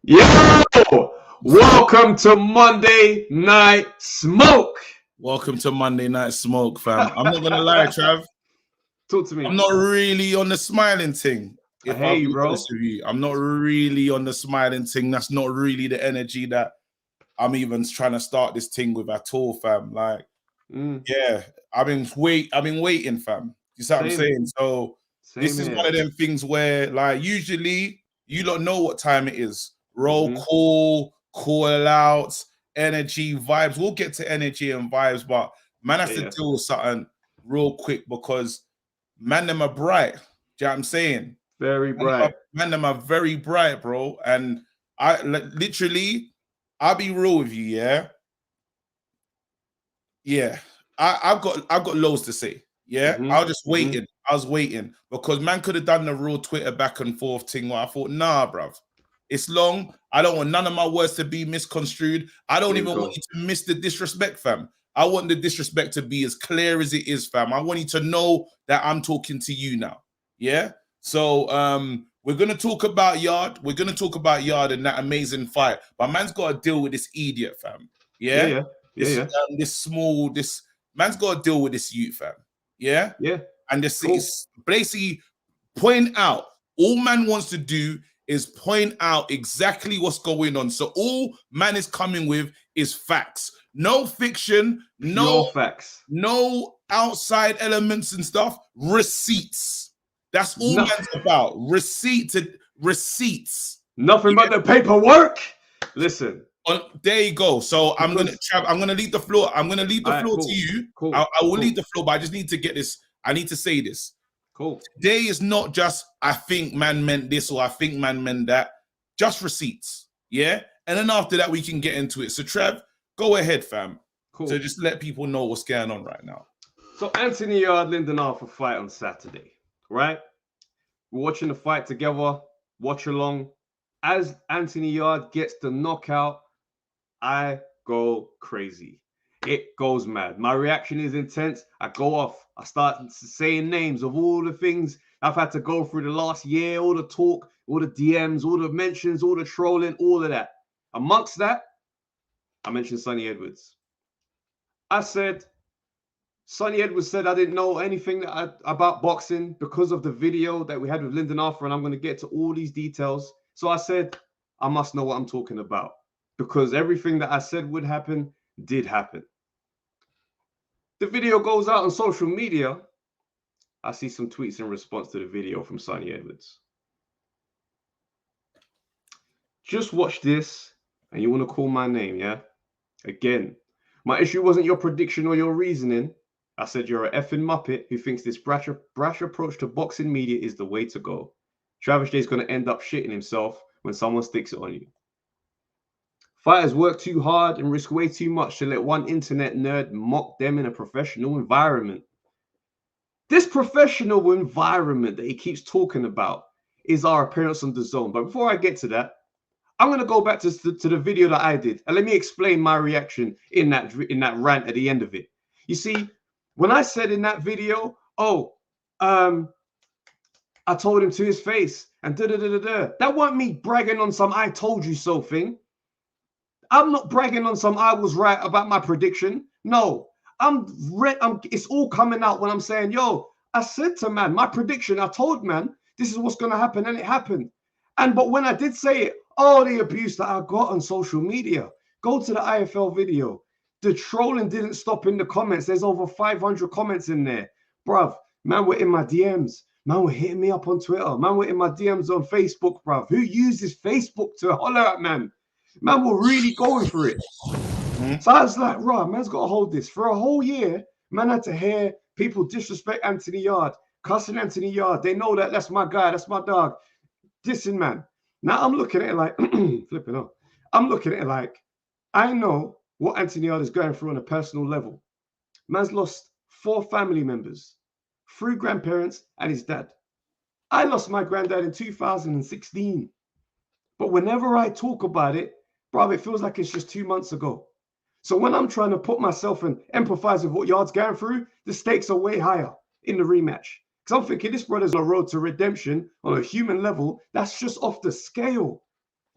Yo! Welcome to Monday Night Smoke. Welcome to Monday Night Smoke, fam. I'm not gonna lie, Trav. Talk to me. I'm not really on the smiling thing. I hear you, bro. Honest with you, I'm not really on the smiling thing. That's not really the energy that I'm even trying to start this thing with at all, fam. Like, yeah, I've been waiting, fam. You see what I'm saying? So this is one of them things where, like, usually you don't know what time it is. Roll call outs, energy, vibes. We'll get to energy and vibes, but man has to deal with something real quick because man them are bright. Do you know what I'm saying? Very bright. Man them are very bright, bro. And I literally, I'll be real with you, yeah. Yeah. I've got loads to say. Yeah. I was just waiting. I was waiting because man could have done the real Twitter back and forth thing where I thought, nah, bruv. It's long. I don't want none of my words to be misconstrued. I don't even want you to miss the disrespect, fam. I want the disrespect to be as clear as it is, fam. I want you to know that I'm talking to you now. Yeah? So we're going to talk about Yarde. We're going to talk about Yarde and that amazing fight. But man's got to deal with this idiot, fam. Yeah? This man's got to deal with this youth, fam. Yeah? Yeah. And this is basically point out, all man wants to do is point out exactly what's going on. So all man is coming with is facts. No fiction, no facts, no outside elements and stuff. Receipts. That's all man's about. Receipts. Nothing but the paperwork. Listen. There you go. So I'm gonna leave the floor. I'm gonna leave the floor to you. I will leave the floor, but I just need to get this. I need to say this. Today is not just I think man meant this or I think man meant that. Just receipts. Yeah. And then after that, we can get into it. So Trev, go ahead, fam. So just let people know what's going on right now. So Anthony Yarde, Lyndon Arthur fight on Saturday, right? We're watching the fight together, watch along. As Anthony Yarde gets the knockout, I go crazy. It goes mad. My reaction is intense. I go off. I start saying names of all the things I've had to go through the last year, all the talk, all the DMs, all the mentions, all the trolling, all of that. Amongst that, I mentioned Sonny Edwards. I said, Sonny Edwards said I didn't know anything about boxing because of the video that we had with Lyndon Arthur, and I'm going to get to all these details. So I said, I must know what I'm talking about because everything that I said would happen did happen. The video goes out on social media. I see some tweets in response to the video from Sonny Edwards. Just watch this and you want to call my name, yeah? Again, my issue wasn't your prediction or your reasoning. I said you're an effing muppet who thinks this brash approach to boxing media is the way to go. Travis Jay's going to end up shitting himself when someone sticks it on you. Fighters work too hard and risk way too much to let one internet nerd mock them in a professional environment. This professional environment that he keeps talking about is our appearance on the zone. But before I get to that, I'm going to go back to the video that I did. And let me explain my reaction in that rant at the end of it. You see, when I said in that video, I told him to his face and that wasn't me bragging on some I told you so thing. I'm not bragging on some I was right about my prediction. No, it's all coming out when I'm saying, yo, I said to man, my prediction, I told man, this is what's going to happen. And it happened. But when I did say it, the abuse that I got on social media, go to the IFL video. The trolling didn't stop in the comments. There's over 500 comments in there. Bruv, man, were in my DMs. Man, were hitting me up on Twitter. Man, were in my DMs on Facebook, bruv. Who uses Facebook to holler at man? Man, were really going for it. So I was like, right, man's got to hold this. For a whole year, man had to hear people disrespect Anthony Yarde, cussing Anthony Yarde. They know that that's my guy, that's my dog. Dissing, man. Now I'm looking at it like, flipping up. I'm looking at it like, I know what Anthony Yarde is going through on a personal level. Man's lost 4 family members, 3 grandparents and his dad. I lost my granddad in 2016. But whenever I talk about it, bro, it feels like it's just 2 months ago. So when I'm trying to put myself and empathize with what Yarde's going through, the stakes are way higher in the rematch. Because I'm thinking this brother's on a road to redemption on a human level. That's just off the scale.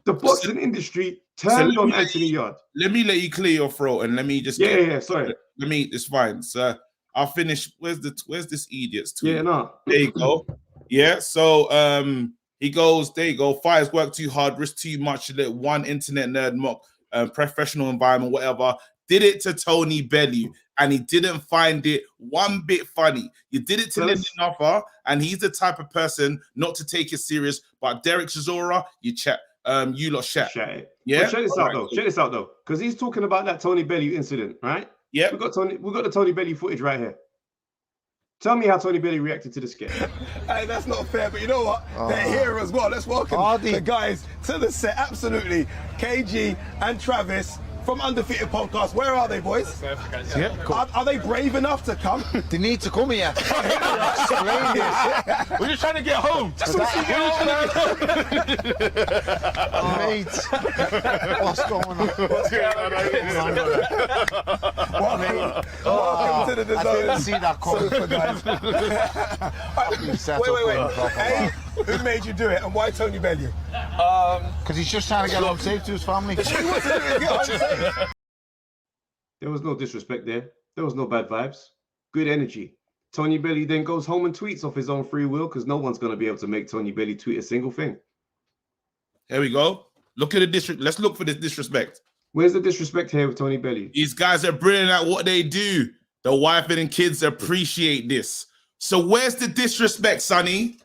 The boxing industry turned on Anthony Yarde. Let me let you clear your throat and let me just sorry. Let me, it's fine. So I'll finish. Where's this idiot's tweet? Yeah, no. There you go. Yeah. So he goes, there you go. Fighters work too hard, risk too much, let one internet nerd mock professional environment, whatever. Did it to Tony Bellew, and he didn't find it one bit funny. You did it to Lyndon Arthur, and he's the type of person not to take it serious. But Derek Chisora, you chat. You lot chat. Yeah. But check this out though. Because he's talking about that Tony Bellew incident, right? Yeah. We got the Tony Bellew footage right here. Tell me how Tony Bellew reacted to the skit. Hey, that's not fair, but you know what? They're here as well. Let's welcome the guys to the set. Absolutely. KG and Travis from Undefeated Podcast. Where are they, boys? Yeah, cool. Are they brave enough to come? They need to come here. Explain this. We're just trying to get home. Just want to get home, mate. What's going on? Welcome to the design. I didn't see that coming. Wait. Hey, who made you do it, and why Tony Bellew? Because he's just trying to get home safe to his family. There was no disrespect there. There was no bad vibes. Good energy. Tony Bellew then goes home and tweets off his own free will because no one's going to be able to make Tony Bellew tweet a single thing. Here we go. Look at the disrespect. Let's look for this disrespect. Where's the disrespect here with Tony Bellew? These guys are brilliant at what they do. The wife and kids appreciate this. So where's the disrespect, Sonny?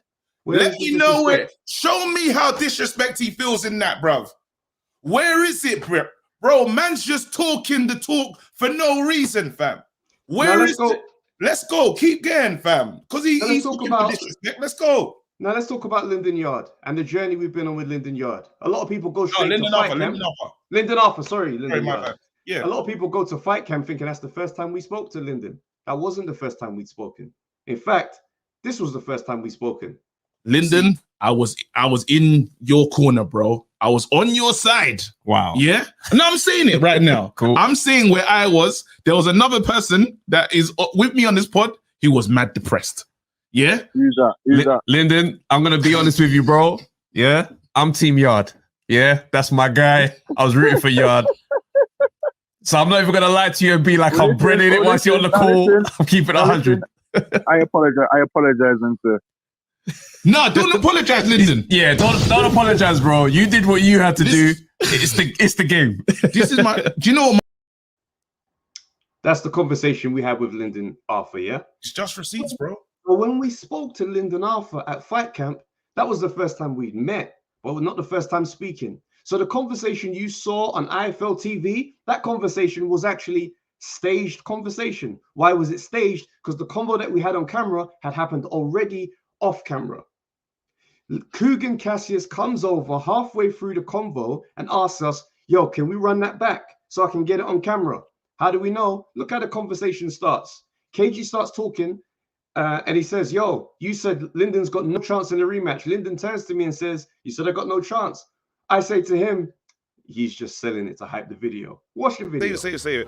Let me know it. Show me how disrespect he feels in that, bruv. Where is it, bro? Man's just talking the talk for no reason, fam. Where is it? Let's go. Keep going, fam. Because he's talking about disrespect. Let's go. Now let's talk about Lyndon Yarde and the journey we've been on with Lyndon Yarde. A lot of people go straight to fight camp. Lyndon Arthur, sorry, Lyndon Yarde. Yeah. A lot of people go to fight camp thinking that's the first time we spoke to Lyndon. That wasn't the first time we'd spoken. In fact, this was the first time we'd spoken. Lyndon, I was in your corner, bro. I was on your side. Wow. Yeah. No, I'm saying it right now. Cool. I'm saying where I was. There was another person that is with me on this pod. He was mad depressed. Yeah. Who's that? Lyndon, I'm gonna be honest with you, bro. Yeah, I'm Team Yarde. Yeah, that's my guy. I was rooting for Yarde. So I'm not even gonna lie to you and be like, I'm brilliant it once you're on the call. I'm keeping 100. I apologize, sir. No, don't apologize, Lyndon. Yeah, don't apologize, bro. You did what you had to do. It's the game. This is my. Do you know what? That's the conversation we had with Lyndon Arthur. Yeah, It's just receipts, bro. but when we spoke to Lyndon Arthur at fight camp, that was the first time we'd met, but not the first time speaking. So the conversation you saw on IFL TV, that conversation was actually staged conversation. Why was it staged? Because the convo that we had on camera had happened already off camera. Coogan Cassius comes over halfway through the convo and asks us, yo, can we run that back so I can get it on camera? How do we know? Look how the conversation starts. KG starts talking and he says, yo, you said Lyndon's got no chance in the rematch. Lyndon turns to me and says, you said I got no chance. I say to him, he's just selling it to hype the video. Watch the video. Say it.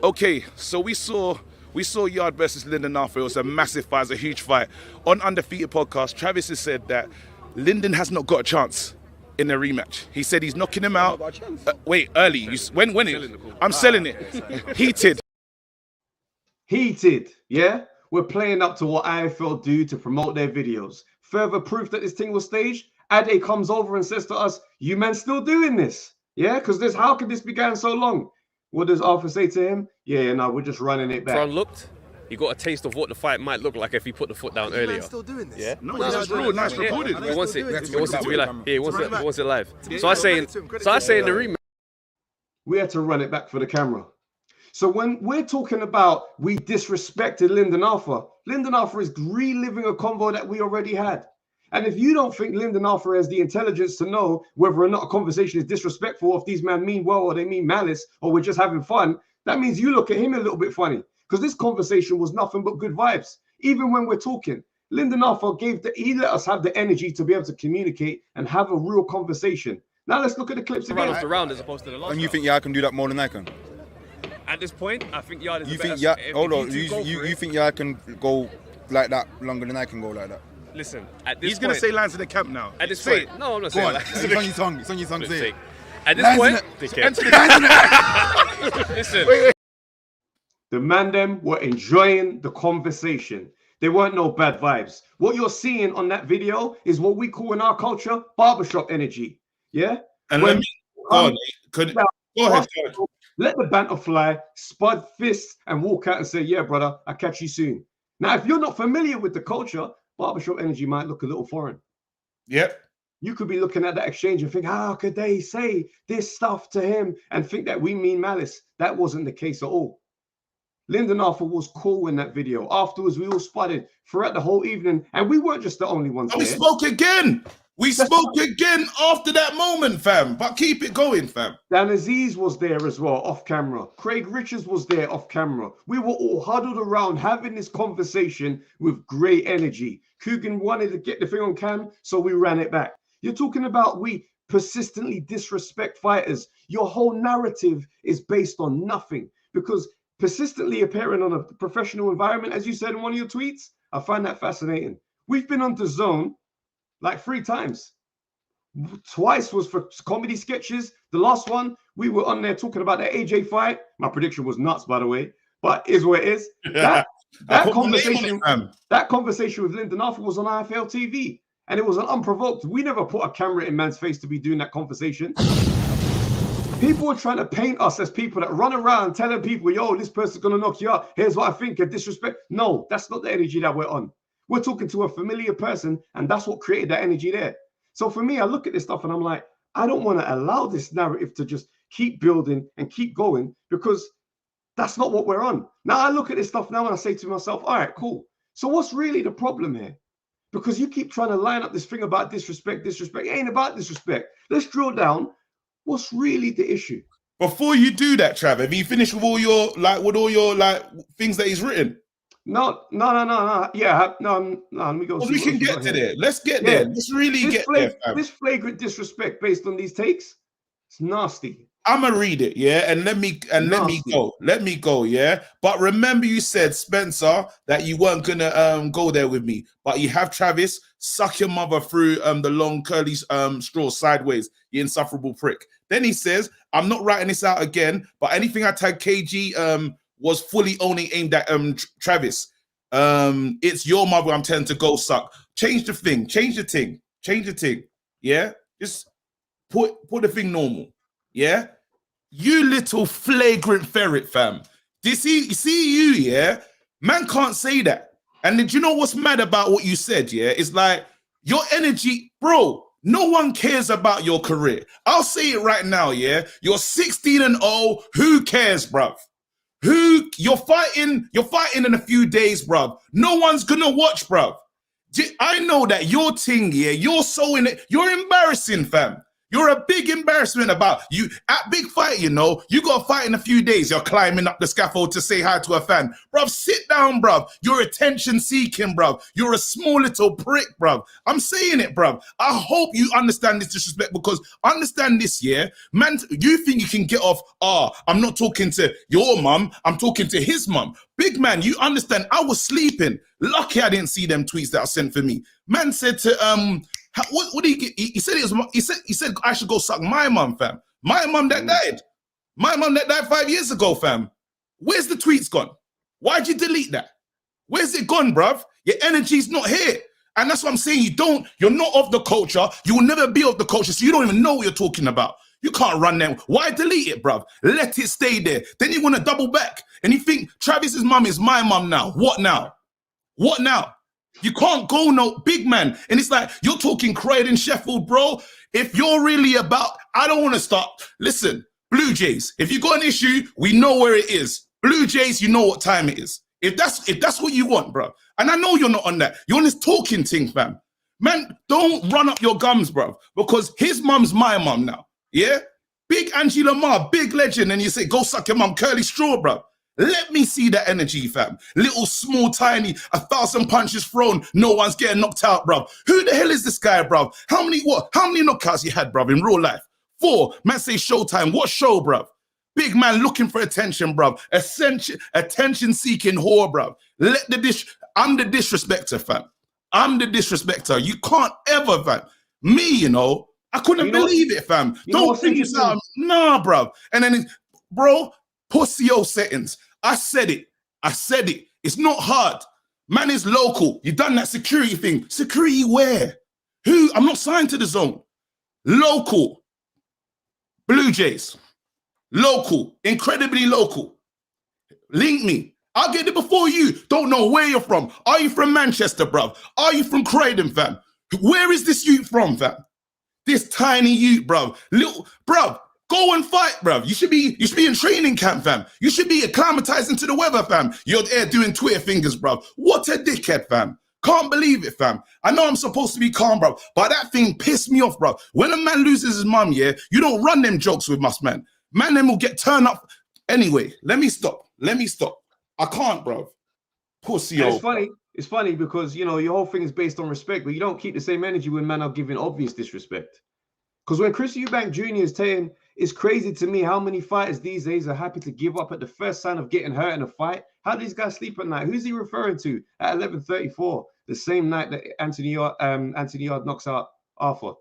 Okay, so we saw Yarde versus Lyndon Arthur. It was a massive fight, it was a huge fight. On Undefeated Podcast, Travis has said that Lyndon has not got a chance in the rematch. He said he's knocking him out. Wait, early. When it? I'm selling it. Heated. Yeah? We're playing up to what IFL do to promote their videos. Further proof that this thing was staged, Ade comes over and says to us, you man still doing this? Yeah? Because how could this be going so long? What does Arthur say to him? Yeah, no, we're just running it back. Front looked. You got a taste of what the fight might look like if he put the foot down earlier. Still doing this? Yeah. No, that's real. Nice reported. He wants it to be like. Yeah, he wants it live. So I say in the rematch. We had to run it back for the camera. So when we're talking about we disrespected Lyndon Arthur is reliving a convo that we already had. And if you don't think Lyndon Arthur has the intelligence to know whether or not a conversation is disrespectful, or if these men mean well or they mean malice, or we're just having fun, that means you look at him a little bit funny. Because this conversation was nothing but good vibes. Even when we're talking, Lyndon Arthur he let us have the energy to be able to communicate and have a real conversation. Now let's look at the clips again. The round as opposed to the last. And you think Yarde can do that more than I can? At this point, I think Yarde is You think Yarde? Hold on. You think Yarde can go like that longer than I can go like that? Listen, at this He's going to point, say lines in the camp now. at this Say point, no, I'm not Go saying on. that. It's on your tongue. It's on your tongue. Say it. At this Lines point, in dickhead. Listen, The man them were enjoying the conversation. There weren't no bad vibes. What you're seeing on that video is what we call in our culture barbershop energy. Yeah? And When- let me go ahead. Let the banter fly, spud fists, and walk out and say, yeah, brother, I'll catch you soon. Now, if you're not familiar with the culture, barbershop energy might look a little foreign. Yep. You could be looking at that exchange and think, how could they say this stuff to him and think that we mean malice? That wasn't the case at all. Lyndon Arthur was cool in that video. Afterwards, we all spotted throughout the whole evening, and we weren't just the only ones And we there. spoke again. We spoke again after that moment, fam. But keep it going, fam. Dan Aziz was there as well, off camera. Craig Richards was there, off camera. We were all huddled around having this conversation with great energy. Coogan wanted to get the thing on cam, so we ran it back. You're talking about we persistently disrespect fighters. Your whole narrative is based on nothing, because persistently appearing on a professional environment, as you said in one of your tweets, I find that fascinating. We've been on DAZN like 3 times. Twice was for comedy sketches. The last one, we were on there talking about the AJ fight. My prediction was nuts, by the way, but is what it is. That conversation with Lyndon Arthur was on IFL TV, and it was an unprovoked. We never put a camera in man's face to be doing that conversation. People are trying to paint us as people that run around telling people, yo, this person's going to knock you out. Here's what I think of disrespect. No, that's not the energy that we're on. We're talking to a familiar person, and that's what created that energy there. So for me, I look at this stuff and I'm like, I don't want to allow this narrative to just keep building and keep going, because that's not what we're on. Now I look at this stuff now and I say to myself, all right, cool. So what's really the problem here? Because you keep trying to line up this thing about disrespect. It ain't about disrespect. Let's drill down. What's really the issue? Before you do that, Trav, have you finished with all your things that he's written? No. Yeah, no. Let me go. Well, we can get to there. Let's get there. Let's really get there, fam. This flagrant disrespect based on these takes, it's nasty. I'ma read it, yeah, and let me go, yeah. But remember, you said, Spencer, that you weren't gonna go there with me, but you have Travis suck your mother through the long curly straw sideways, you insufferable prick. Then he says, I'm not writing this out again, but anything I tag KG was fully only aimed at Travis. It's your mother I'm telling to go suck. Change the thing, yeah. Just put the thing normal, yeah. You little flagrant ferret, fam. Do you see you, yeah? Man can't say that. And do you know what's mad about what you said, yeah? It's like your energy, bro, no one cares about your career. I'll say it right now, yeah? You're 16-0. Who cares, bruv? You're fighting in a few days, bruv. No one's gonna watch, bruv. I know that your thing, yeah, you're so in it. You're embarrassing, fam. You're a big embarrassment about you at big fight, you know. You got to fight in a few days. You're climbing up the scaffold to say hi to a fan. Bruv, sit down, bruv. You're attention seeking, bruv. You're a small little prick, bruv. I'm saying it, bruv. I hope you understand this disrespect, because understand this, yeah? Man, you think you can get off, I'm not talking to your mum. I'm talking to his mum. Big man, you understand, I was sleeping. Lucky I didn't see them tweets that I sent for me. Man said to, what did he get? He said he said I should go suck my mum, fam. My mum that died. My mum that died 5 years ago, fam. Where's the tweets gone? Why'd you delete that? Where's it gone, bruv? Your energy's not here. And that's what I'm saying. You're not of the culture. You will never be of the culture, so you don't even know what you're talking about. You can't run them. Why delete it, bruv? Let it stay there. Then you want to double back. And you think Travis's mum is my mum now. What now? What now? You can't go no big man. And it's like, you're talking Croydon, Sheffield, bro. If you're really about, I don't want to start. Listen, Blue Jays, if you got an issue, we know where it is. Blue Jays, you know what time it is. If that's what you want, bro. And I know you're not on that. You're on this talking thing, fam. Man, don't run up your gums, bro. Because his mum's my mum now. Yeah? Big Angie Lamar, big legend. And you say, go suck your mum, curly straw, bro. Let me see that energy, fam. Little, small, tiny, 1,000 punches thrown. No one's getting knocked out, bruv. Who the hell is this guy, bruv? How many knockouts he had, bruv, in real life? 4. Man say Showtime. What show, bruv? Big man looking for attention, bruv. Attention-seeking whore, bruv. I'm the disrespecter, fam. I'm the disrespecter. You can't ever, fam. Me, you know, I couldn't believe it, fam. Don't think it's out. Nah, bro. And then, bro, pussy settings. I said it. It's not hard. Man is local. You done that security thing. Security where? Who? I'm not signed to the zone. Local. Blue Jays. Local. Incredibly local. Link me. I'll get it before you. Don't know where you're from. Are you from Manchester, bruv? Are you from Croydon, fam? Where is this youth from, fam? This tiny youth, bruv. Little, bruv, go and fight, bruv. You should be in training camp, fam. You should be acclimatizing to the weather, fam. You're there doing Twitter fingers, bruv. What a dickhead, fam. Can't believe it, fam. I know I'm supposed to be calm, bruv, but that thing pissed me off, bruv. When a man loses his mum, yeah, you don't run them jokes with us, man. Man, them will get turned up. Anyway, let me stop. I can't, bro. Pussy. It's funny because, you know, your whole thing is based on respect, but you don't keep the same energy when men are giving obvious disrespect. Because when Chris Eubank Jr. is saying, it's crazy to me how many fighters these days are happy to give up at the first sign of getting hurt in a fight. How do these guys sleep at night? Who's he referring to at 11:34, the same night that Anthony Yarde knocks out Arthur?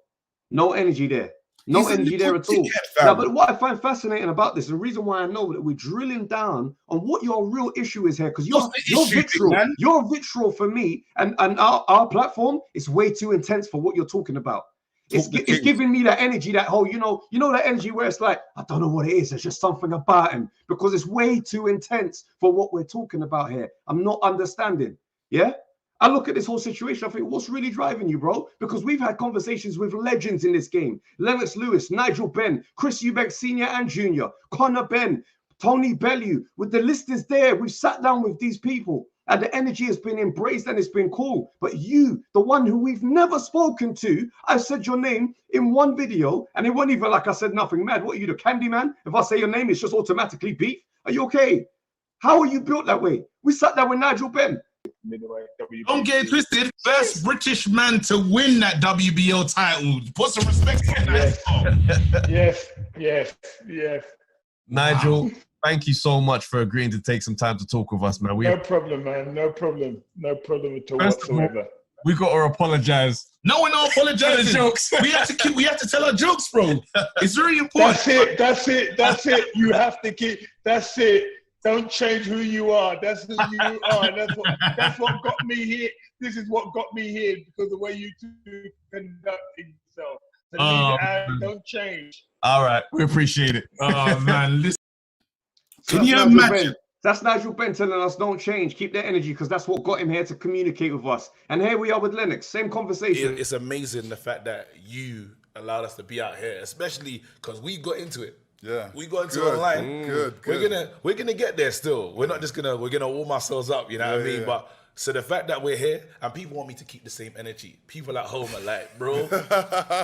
No energy there. No energy there at all. Now, but what I find fascinating about this, the reason why I know that we're drilling down on what your real issue is here, because you're vitriol. Man? You're vitriol for me, and our platform is way too intense for what you're talking about. It's giving me that energy, that whole, you know that energy where it's like, I don't know what it is. There's just something about him because it's way too intense for what we're talking about here. I'm not understanding. Yeah. I look at this whole situation, I think, what's really driving you, bro? Because we've had conversations with legends in this game. Lennox Lewis, Nigel Benn, Chris Eubank Sr. and Jr., Conor Benn, Tony Bellew. With the list is there. We've sat down with these people and the energy has been embraced and it's been cool. But you, the one who we've never spoken to, I said your name in one video and it wasn't even like I said nothing mad. What are you, the candy man? If I say your name, it's just automatically beef. Are you okay? How are you built that way? We sat down with Nigel Benn. Don't get it twisted. First British man to win that WBO title. Put some respect on that. Yes. Nigel, thank you so much for agreeing to take some time to talk with us, man. No problem, man. No problem at all whatsoever. We got to apologize. No, we're not apologizing. Jokes. We have to tell our jokes, bro. It's very important. That's it. You have to keep. That's it. Don't change who you are. That's who you are. That's what got me here. This is what got me here because the way you two conduct yourself. So don't change. All right, we appreciate it. Oh man, listen. Can you imagine? That's Nigel Benn telling us don't change, keep that energy, because that's what got him here to communicate with us. And here we are with Lennox, same conversation. It's amazing the fact that you allowed us to be out here, especially because we got into it. Yeah, we got into online. Good. We're gonna get there still. We're not just gonna warm ourselves up. You know what I mean? Yeah. But so the fact that we're here and people want me to keep the same energy. People at home are like, bro,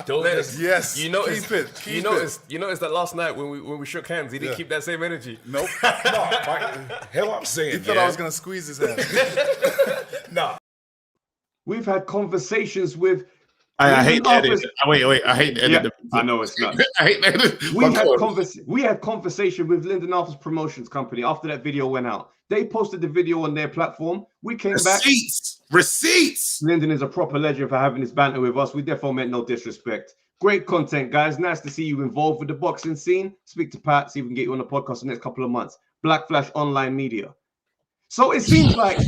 don't yes. You noticed that last night when we shook hands, he didn't keep that same energy. Nope. Hear what I'm saying? He thought I was gonna squeeze his hand. Nah. We've had conversations with. I hate that. Wait. I hate that. Yeah, I know it's not. I hate that. We had conversation with Lyndon Arthur's promotions company after that video went out. They posted the video on their platform. We came back. Receipts. Lyndon is a proper legend for having this banter with us. We definitely meant no disrespect. Great content, guys. Nice to see you involved with the boxing scene. Speak to Pat, see if we can get you on the podcast in the next couple of months. Black Flash Online Media. So it seems like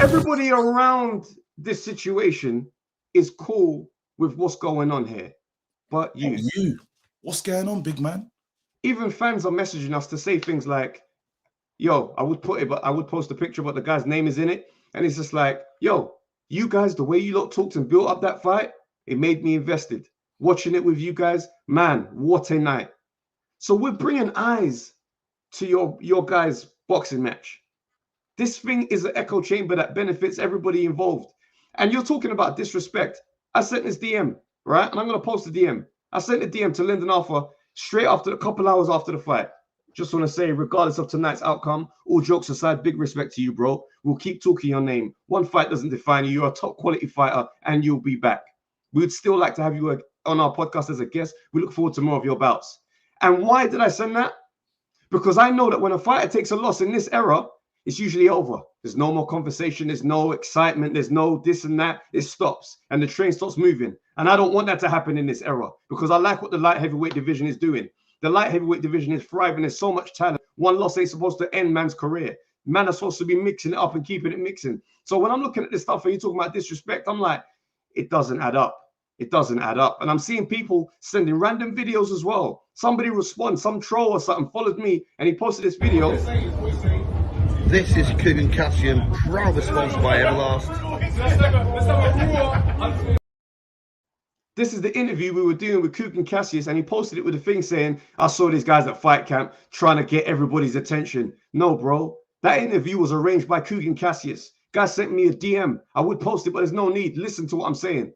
everybody around this situation is cool with what's going on here. But you. What's going on, big man? Even fans are messaging us to say things like, yo, I would post a picture, but the guy's name is in it. And it's just like, yo, you guys, the way you lot talked and built up that fight, it made me invested. Watching it with you guys, man, what a night. So we're bringing eyes to your guys' boxing match. This thing is an echo chamber that benefits everybody involved. And you're talking about disrespect. I sent this DM, right? And I'm going to post the DM. I sent the DM to Lyndon Arthur straight after a couple hours after the fight. Just want to say, regardless of tonight's outcome, all jokes aside, big respect to you, bro. We'll keep talking your name. One fight doesn't define you. You're a top quality fighter and you'll be back. We'd still like to have you on our podcast as a guest. We look forward to more of your bouts. And why did I send that? Because I know that when a fighter takes a loss in this era, it's usually over. There's no more conversation. There's no excitement. There's no this and that. It stops and the train stops moving. And I don't want that to happen in this era because I like what the light heavyweight division is doing. The light heavyweight division is thriving. There's so much talent. One loss ain't supposed to end man's career. Man are supposed to be mixing it up and keeping it mixing. So when I'm looking at this stuff and you're talking about disrespect, I'm like, it doesn't add up. It doesn't add up. And I'm seeing people sending random videos as well. Somebody responds, some troll or something followed me and he posted this video. This is Cougar Cassian, proudly sponsored by Everlast. This is the interview we were doing with Cougar Cassius, and he posted it with a thing saying, I saw these guys at fight camp trying to get everybody's attention. No, bro. That interview was arranged by Cougar Cassius. Guy sent me a DM. I would post it, but there's no need. Listen to what I'm saying.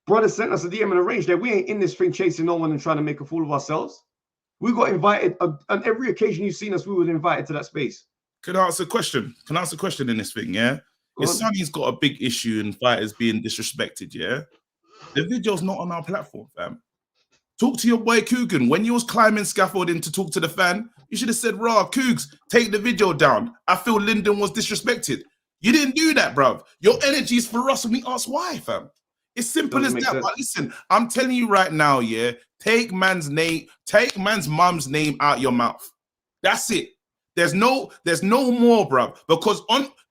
Brother sent us a DM and arranged that. We ain't in this thing chasing no one and trying to make a fool of ourselves. We got invited. On every occasion you've seen us, we were invited to that space. Can I ask a question? Can I ask a question in this thing, yeah? If Sonny's got a big issue in fighters being disrespected, yeah? The video's not on our platform, fam. Talk to your boy Coogan. When you was climbing scaffolding to talk to the fan, you should have said, "Raw, Cougs, take the video down. I feel Lyndon was disrespected." You didn't do that, bruv. Your energy's for us and we ask why, fam. It's simple as that. But listen, I'm telling you right now, yeah, take man's mum's name out your mouth. That's it. There's no more, bruv. Because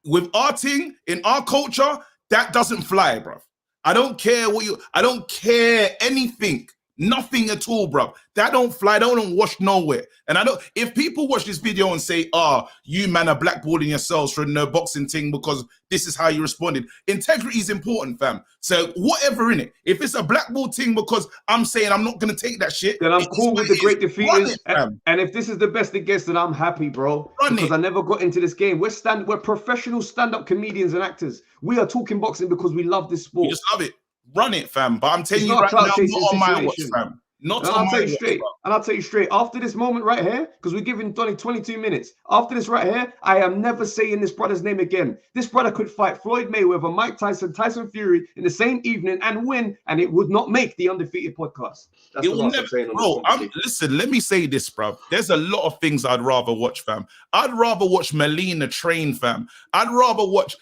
with our thing, in our culture, that doesn't fly, bruv. I don't care I don't care anything. Nothing at all, bro. That don't fly. That don't wash nowhere. And if people watch this video and say, you man are blackballing yourselves from the boxing thing because this is how you responded. Integrity is important, fam. So whatever in it. If it's a blackball thing because I'm saying I'm not going to take that shit. Then I'm cool with the great defeaters. And if this is the best it gets, then I'm happy, bro. Because I never got into this game. We're professional stand-up comedians and actors. We are talking boxing because we love this sport. We just love it. Run it, fam. But I'm telling you right now, not on my watch, fam. Not on my watch, bro. And I'll tell you straight, after this moment right here, because we're giving Donny 22 minutes, after this right here, I am never saying this brother's name again. This brother could fight Floyd Mayweather, Mike Tyson, Tyson Fury in the same evening and win, and it would not make the Undefeated podcast. That's it will never, bro. Listen, let me say this, bro. There's a lot of things I'd rather watch, fam. I'd rather watch Melina train, fam. I'd rather watch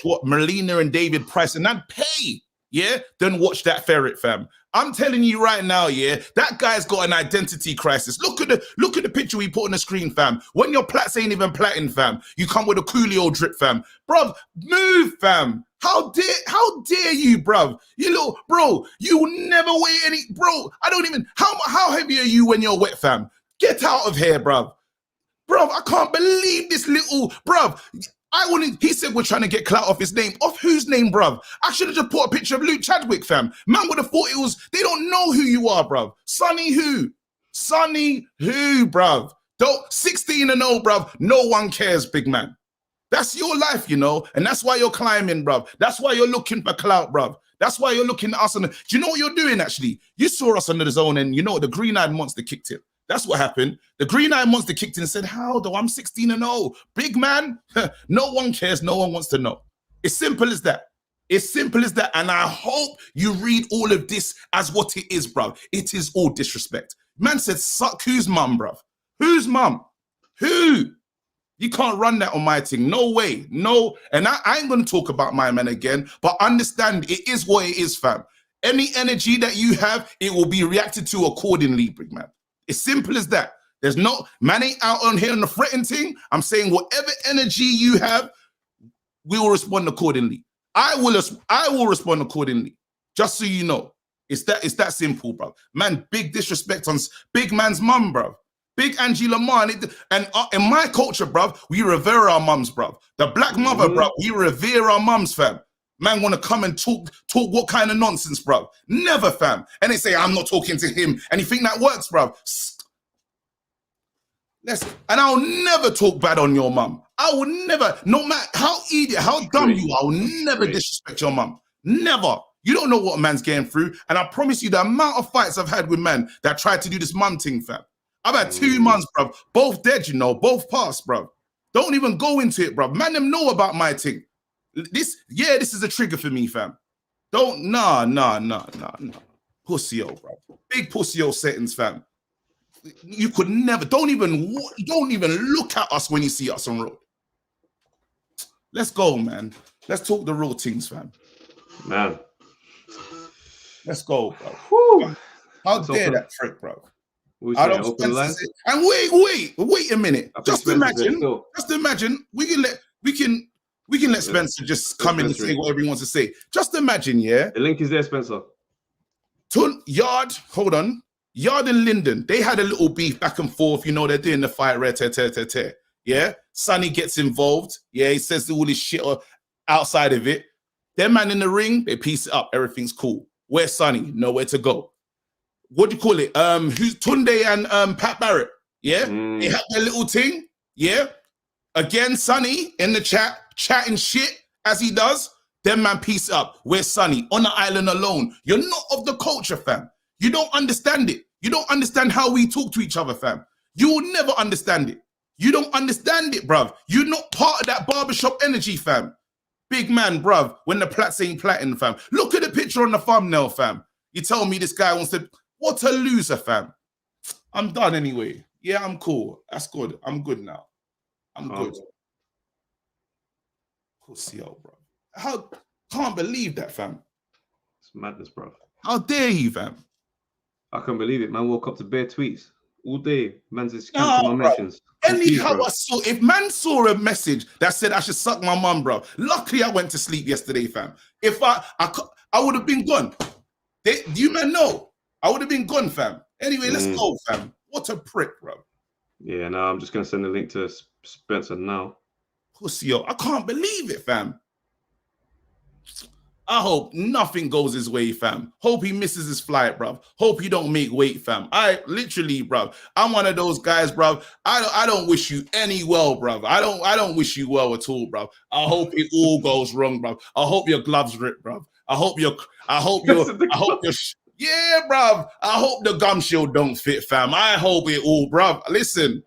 what Melina and David Price, and I'd pay. Yeah, then watch that ferret, fam. I'm telling you right now, yeah, that guy's got an identity crisis. Look at the picture we put on the screen, fam. When your plats ain't even platting, fam, you come with a Coolio drip, fam. Bruv, move, fam. How dare you, bruv? You little bro, you will never weigh any, bro. I don't even. How heavy are you when you're wet, fam? Get out of here, bruv. Bruv, I can't believe this little bruv. He said we're trying to get clout off his name. Off whose name, bruv? I should have just put a picture of Luke Chadwick, fam. Man would have thought it was, they don't know who you are, bruv. Sonny who? Sonny who, bruv? 16-0, bruv. No one cares, big man. That's your life, you know, and that's why you're climbing, bruv. That's why you're looking for clout, bruv. That's why you're looking at us. Do you know what you're doing, actually? You saw us under the zone and you know the green-eyed monster kicked it. That's what happened. The green-eyed monster kicked in and said, how though? I'm 16-0. Big man, no one cares. No one wants to know. It's simple as that. It's simple as that. And I hope you read all of this as what it is, bruv. It is all disrespect. Man said, suck whose mum, bruv? Whose mum? Who? You can't run that on my thing. No way. No. And I ain't going to talk about my man again, but understand it is what it is, fam. Any energy that you have, it will be reacted to accordingly, big man. It's simple as that. There's no, man ain't out on here on the threatening thing. I'm saying whatever energy you have, we will respond accordingly. I will respond accordingly. Just so you know. It's that simple, bro. Man, big disrespect on big man's mum, bro. Big Angela Man. And in my culture, bro, we revere our mums, bro. The black mother, bro, we revere our mums, fam. Man want to come and talk what kind of nonsense, bro? Never, fam. And they say, I'm not talking to him. And you think that works, bro? And I'll never talk bad on your mum. I will never, no matter how idiot, how dumb you are, I will never disrespect your mum. Never. You don't know what a man's getting through. And I promise you the amount of fights I've had with men that tried to do this mum thing, fam. I've had 2 months, bro. Both dead, you know, both passed, bro. Don't even go into it, bro. Man, them know about my thing. This is a trigger for me, fam. Nah. Pussy-o, bro. Big pussy-o settings, fam. You could never, don't even look at us when you see us on road. Let's go, man. Let's talk the real things, fam. Man. Let's go, bro. Whew. How dare that prick, bro? I don't open lines. And wait a minute. Just imagine we can let Spencer just come in and say whatever he wants to say. Just imagine, yeah. The link is there, Spencer. Hold on. Yarde and Lyndon, they had a little beef back and forth. You know, they're doing the fight, yeah. Sonny gets involved. Yeah, he says all this shit outside of it. Their man in the ring, they piece it up. Everything's cool. Where's Sonny? Nowhere to go. What do you call it? Who's Tunde and Pat Barrett? Yeah, they have their little thing. Yeah. Again, Sonny in the chat, chatting shit as he does. Them man piece it up. Where's Sonny? On the island alone. You're not of the culture, fam. You don't understand it. You don't understand how we talk to each other, fam. You will never understand it. You don't understand it, bruv. You're not part of that barbershop energy, fam. Big man, bruv, when the plats ain't platting, fam. Look at the picture on the thumbnail, fam. You tell me this guy wants to... What a loser, fam. I'm done anyway. Yeah, I'm cool. That's good. I'm good now. I'm good. Pussy out, bro. Can't believe that, fam. It's madness, bro. How dare you, fam? I can't believe it. Man woke up to bare tweets all day. Man's just canceling my mentions. Anyhow, if man saw a message that said I should suck my mum, bro. Luckily, I went to sleep yesterday, fam. If I would have been gone. Do you man know? I would have been gone, fam. Anyway, let's go, fam. What a prick, bro. Yeah, no, I'm just gonna send the link to Spencer now. Pussy, yo, I can't believe it, fam. I hope nothing goes his way, fam. Hope he misses his flight, bruv. Hope he don't make weight, fam. I literally, bruv. I'm one of those guys, bruv. I don't wish you any well, bruv. I don't wish you well at all, bruv. I hope it all goes wrong, bruv. I hope your gloves rip, bruv. I hope your yeah, bruv. I hope the gum shield don't fit, fam. I hope it all, bruv. Listen,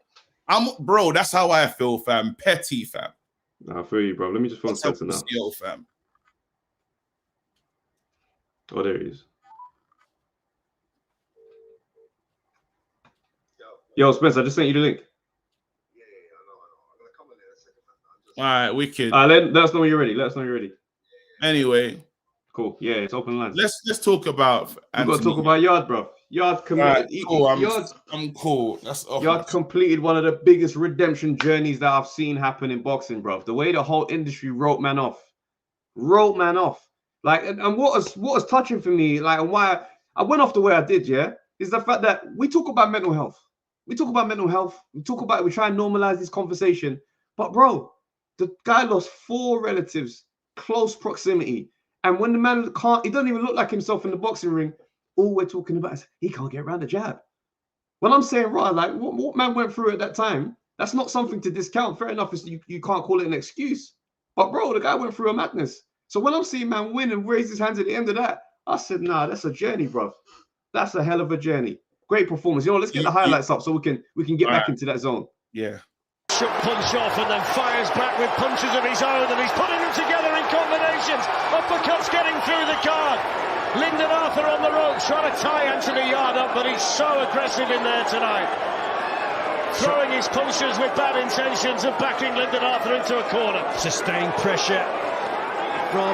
bro, that's how I feel, fam. Petty, fam. I feel you, bro. Let me just phone Spencer now. Yo, fam. Oh, there he is. Yo, Spencer, I just sent you the link. Yeah, I'm gonna come in there a second. All right, wicked. Let us know when you're ready. Let us know when you're ready. Anyway. Cool. Yeah, it's open lines. Let's talk about. We've got to talk about Yarde, bro. Yarde committed. Right, I'm cool. That's Yarde completed one of the biggest redemption journeys that I've seen happen in boxing, bro. The way the whole industry wrote man off. Like, and what was touching for me, like, and why I went off the way I did, yeah, is the fact that we talk about mental health. We talk about mental health. We try and normalize this conversation. But, bro, the guy lost 4 relatives, close proximity. And when the man he doesn't even look like himself in the boxing ring, all we're talking about is he can't get around the jab. When I'm saying, right, like, what man went through at that time, that's not something to discount. Fair enough, you can't call it an excuse. But, bro, the guy went through a madness. So when I'm seeing man win and raise his hands at the end of that, I said, nah, that's a journey, bro. That's a hell of a journey. Great performance. You know, let's get the highlights up so we can get back into that zone. Yeah. Shook punch off and then fires back with punches of his own, and he's putting them together in combinations. Uppercuts getting through the guard. Lyndon Arthur on the ropes trying to tie Anthony Yarde up, but he's so aggressive in there tonight. Throwing his punches with bad intentions and backing Lyndon Arthur into a corner. Sustained pressure from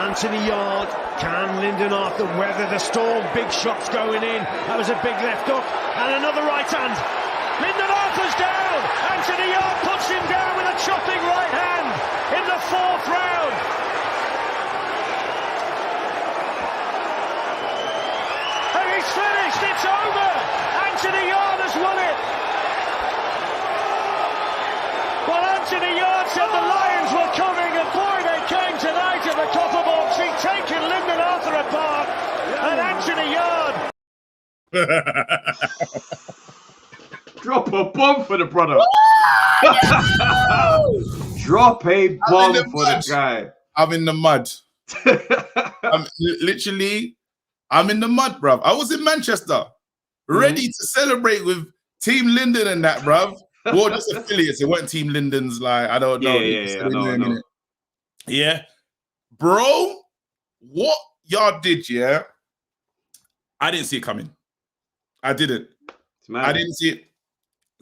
Anthony Yarde. Can Lyndon Arthur weather the storm? Big shots going in. That was a big left hook and another right hand. Lyndon Arthur's down. Anthony Yarde puts him down with a chopping right hand in the 4th round. And he's finished. It's over. Anthony Yarde has won it. Well, Anthony Yarde said the Lions were coming, and boy, they came tonight at the copper box. He's taken Lyndon Arthur apart, and Anthony Yarde. Drop a bomb for the brother. Drop a bomb for the guy. I'm in the mud. I'm in the mud, bruv. I was in Manchester, ready to celebrate with Team Lyndon and that, bruv. Well, just affiliates. It weren't Team Lyndon's, like, I don't know. I know. Yeah. Bro, what y'all did, yeah? I didn't see it coming. I didn't. I didn't see it.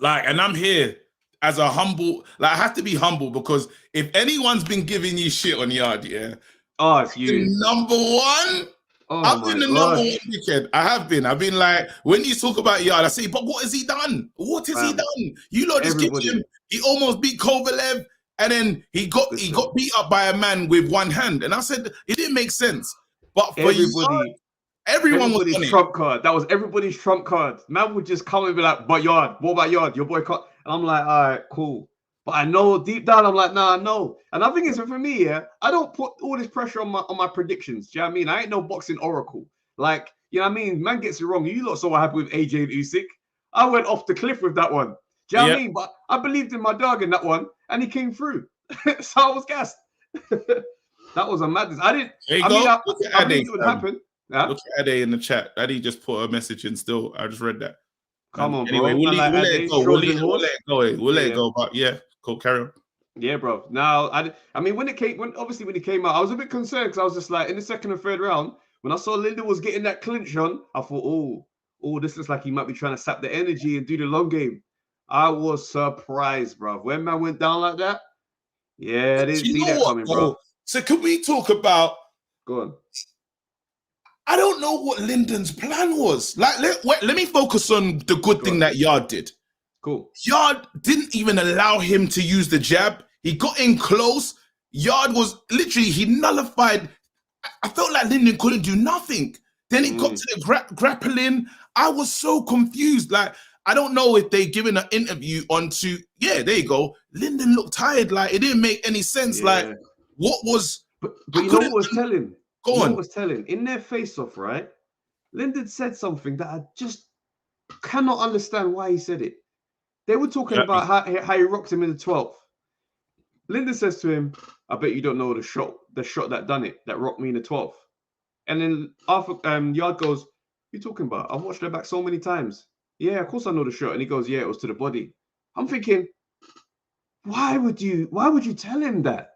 Like, and I'm here. as a humble, like I have to be humble because if anyone's been giving you shit on Yarde, yeah, it's you. Number one. I've been the number one dickhead. I have been. I've been like, when you talk about Yarde, I say, but what has he done? What has he done? You lot just give him. He almost beat Kovalev, and then he got beat up by a man with one hand. And I said it didn't make sense. But for everyone was on trump card. That was everybody's trump card. Man would just come and be like, but Yarde, what about Yarde? Your boy can't. And I'm like, all right, cool. But I know deep down, I'm like, nah, no. And I think it's for me, yeah, I don't put all this pressure on my predictions. Do you know what I mean? I ain't no boxing oracle. Like, you know what I mean? Man gets it wrong. You lot saw what happened with AJ and Usyk. I went off the cliff with that one. Do you know what I mean? But I believed in my dog in that one, and he came through. So I was gassed. That was a madness. I didn't. There you I go. mean, I think it would happen. Yeah? Look at Ade in the chat. Ade just put a message in still. I just read that. Come on, anyway, bro. We'll let it go. We'll let it go. We'll let it go. But yeah, cool. Carry on. Yeah, bro. Now, I mean, when it came out, I was a bit concerned because I was just like, in the second and third round, when I saw Lyndon was getting that clinch on, I thought, oh, this looks like he might be trying to sap the energy and do the long game. I was surprised, bro. When man went down like that, yeah, I didn't see that coming, bro. So can we talk about? Go on. I don't know what Lyndon's plan was. Like, let me focus on the good thing that Yarde did. Cool. Yarde didn't even allow him to use the jab. He got in close. Yarde was literally, he nullified. I felt like Lyndon couldn't do nothing. Then it got to the grappling. I was so confused. Like, I don't know if they given an interview onto, there you go. Lyndon looked tired. Like, it didn't make any sense. Like, what was... But you know what was telling? Go on. What was telling? In their face-off, right? Lyndon said something that I just cannot understand why he said it. They were talking about how he rocked him in the 12th. Lyndon says to him, I bet you don't know the shot that done it, that rocked me in the 12th. And then after Yarde goes, what are you talking about? I've watched their back so many times. Yeah, of course I know the shot. And he goes, yeah, it was to the body. I'm thinking, why would you tell him that?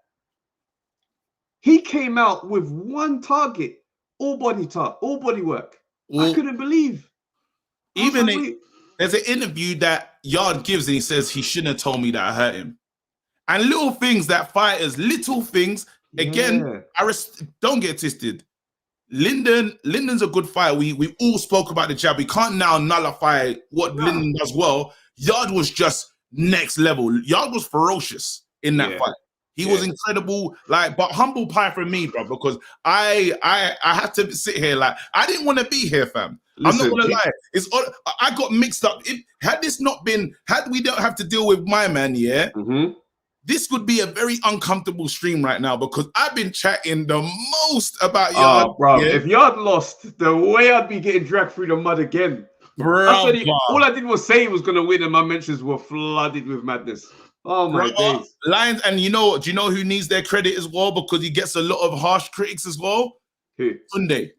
He came out with one target, all body work. Well, I couldn't believe. There's an interview that Yarde gives and he says he shouldn't have told me that I hurt him. And little things that fighters, again, don't get twisted. Lyndon's a good fighter. We all spoke about the jab. We can't now nullify what Lyndon does well. Yarde was just next level. Yarde was ferocious in that fight. He was incredible, but humble pie for me, bro, because I had to sit here like I didn't want to be here, fam. Listen, I'm not gonna lie. I got mixed up. Had we don't have to deal with my man, this would be a very uncomfortable stream right now because I've been chatting the most about Yarde. Bro, if Yarde lost, the way I'd be getting dragged through the mud again. Bro, all I did was say he was gonna win, and my mentions were flooded with madness. Oh my days. Lions, and do you know who needs their credit as well? Because he gets a lot of harsh critics as well. Who? Sunday.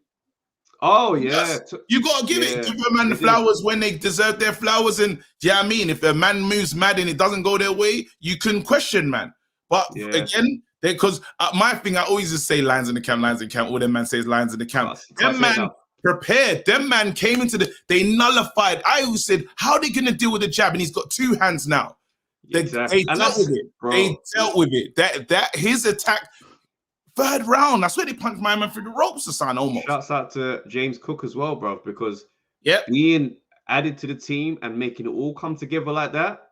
Oh yeah. You gotta give a man the flowers when they deserve their flowers. And I mean, if a man moves mad and it doesn't go their way, you can question, man. But again, because my thing, I always just say lines in the camp. All them man says lines in the camp. Them man prepared. Them man came into they nullified. I always said, how are they gonna deal with the jab? And he's got two hands now. They dealt with it. Bro. They dealt with it. That his attack, third round. I swear they punched my man through the ropes or something almost. Shouts out to James Cook as well, bro, because being added to the team and making it all come together like that,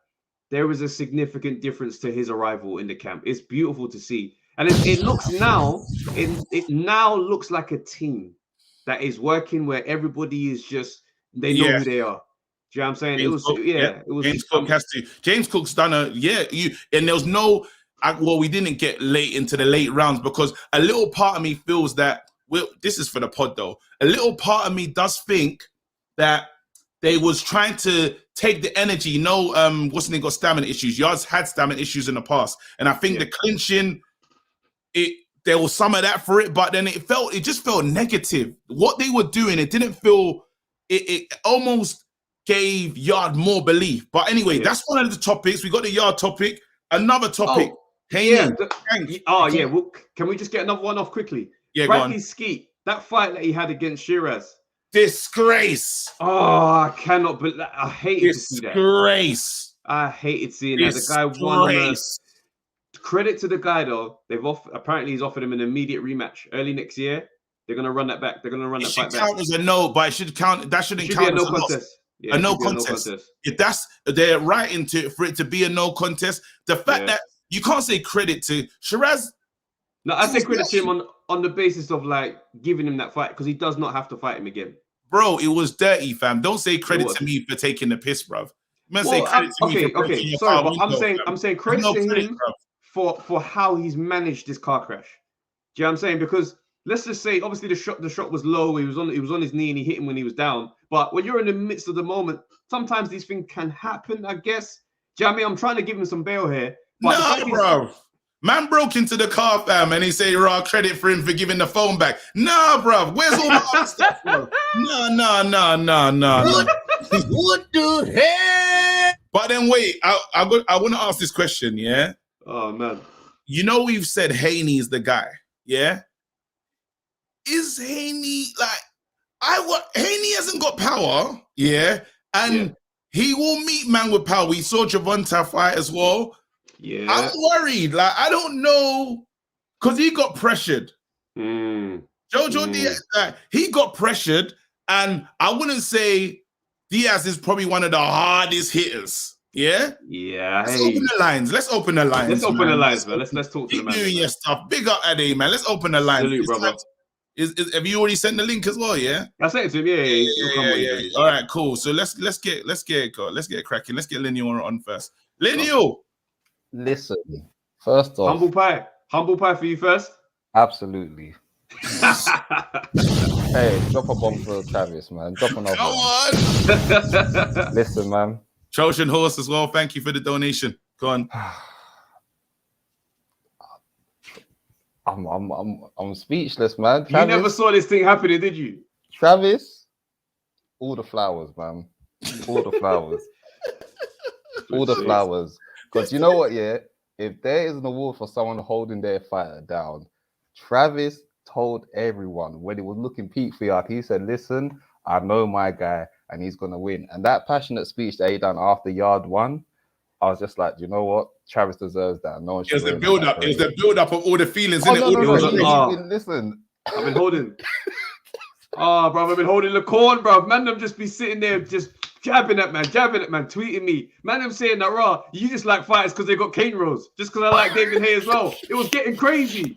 there is a significant difference to his arrival in the camp. It's beautiful to see. And it looks now, it now looks like a team that is working where everybody is just, they know who they are. Do you know what I'm saying? It was James Cook has to. James Cook's done and there was no. We didn't get late into the late rounds because a little part of me feels that. This is for the pod though. A little part of me does think that they was trying to take the energy. What's name got stamina issues. Yarde's had stamina issues in the past, and I think the clinching, there was some of that for it, but then it just felt negative. What they were doing, it didn't feel. It almost gave Yarde more belief. But anyway, that's one of the topics. We got the Yarde topic. Another topic. Haney. Well, can we just get another one off quickly? Yeah, Bradley Skeet, that fight that he had against Shiraz. Disgrace. Oh, I cannot believe that. I hate to see that. Disgrace. I hated seeing that. The guy won. Credit to the guy though. Apparently he's offered him an immediate rematch early next year. They're gonna run that back. They're gonna run that fight back. It should count as a no, but it should count. That shouldn't count be a as no contest. Yeah, a no contest. If they're right into for it to be a no contest. The fact that you can't say credit to Shiraz. No, I say credit to him on the basis of like giving him that fight because he does not have to fight him again. Bro, it was dirty, fam. Don't say credit to me for taking the piss, bruv. Man, say credit to me for okay. Sorry, but I'm saying credit to him for how he's managed this car crash. Do you know what I'm saying? Because let's just say, obviously the shot was low. He was on his knee and he hit him when he was down. But when you're in the midst of the moment, sometimes these things can happen. I guess. Do you know what I mean? I'm trying to give him some bail here. No, bro. Man broke into the car, fam, and he say raw credit for him for giving the phone back. Nah, bro. Where's all my other stuff, bro? No. What the hell? But then wait, I want to ask this question, yeah? Oh man. You know we've said Haney is the guy, yeah? Is Haney Haney hasn't got power, yeah? And he will meet man with power. We saw Javonta fight as well. Yeah. I'm worried. Like, I don't know. Because he got pressured. Jojo Diaz, he got pressured. And I wouldn't say Diaz is probably one of the hardest hitters. Yeah? Yeah. Let's open the lines. Let's open the lines. Let's open the lines, man. Let's talk to the man. Keep doing your stuff. Big up, Ade, man. Let's open the lines. Salute, brother. Have you already sent the link as well? Yeah, I sent it to him. Yeah. All right, cool. So let's get it cracking. Let's get Lyndon on first. Lyndon, listen. First off, humble pie for you first. Absolutely. Hey, drop a bomb for Travis, man. Drop another. Come on. Listen, man. Trojan Horse as well. Thank you for the donation. Go on. I'm speechless, man. Travis, you never saw this thing happening, did you? Travis, all the flowers, man. All the flowers. All the flowers. Because you know what, yeah? If there is an award for someone holding their fighter down, Travis told everyone when it was looking peak for Yarde, he said, listen, I know my guy and he's going to win. And that passionate speech that he done after Yarde won, I was just like, you know what? Travis deserves that. No one should. It was the build-up. It was the build-up of all the feelings, isn't it? Listen. I've been holding. Bro, I've been holding the corn, bro. Man, them just be sitting there just jabbing at man, tweeting me. Man, I'm saying that, raw, you just like fighters because they got cane rolls. Just because I like David Hay as well. It was getting crazy. Do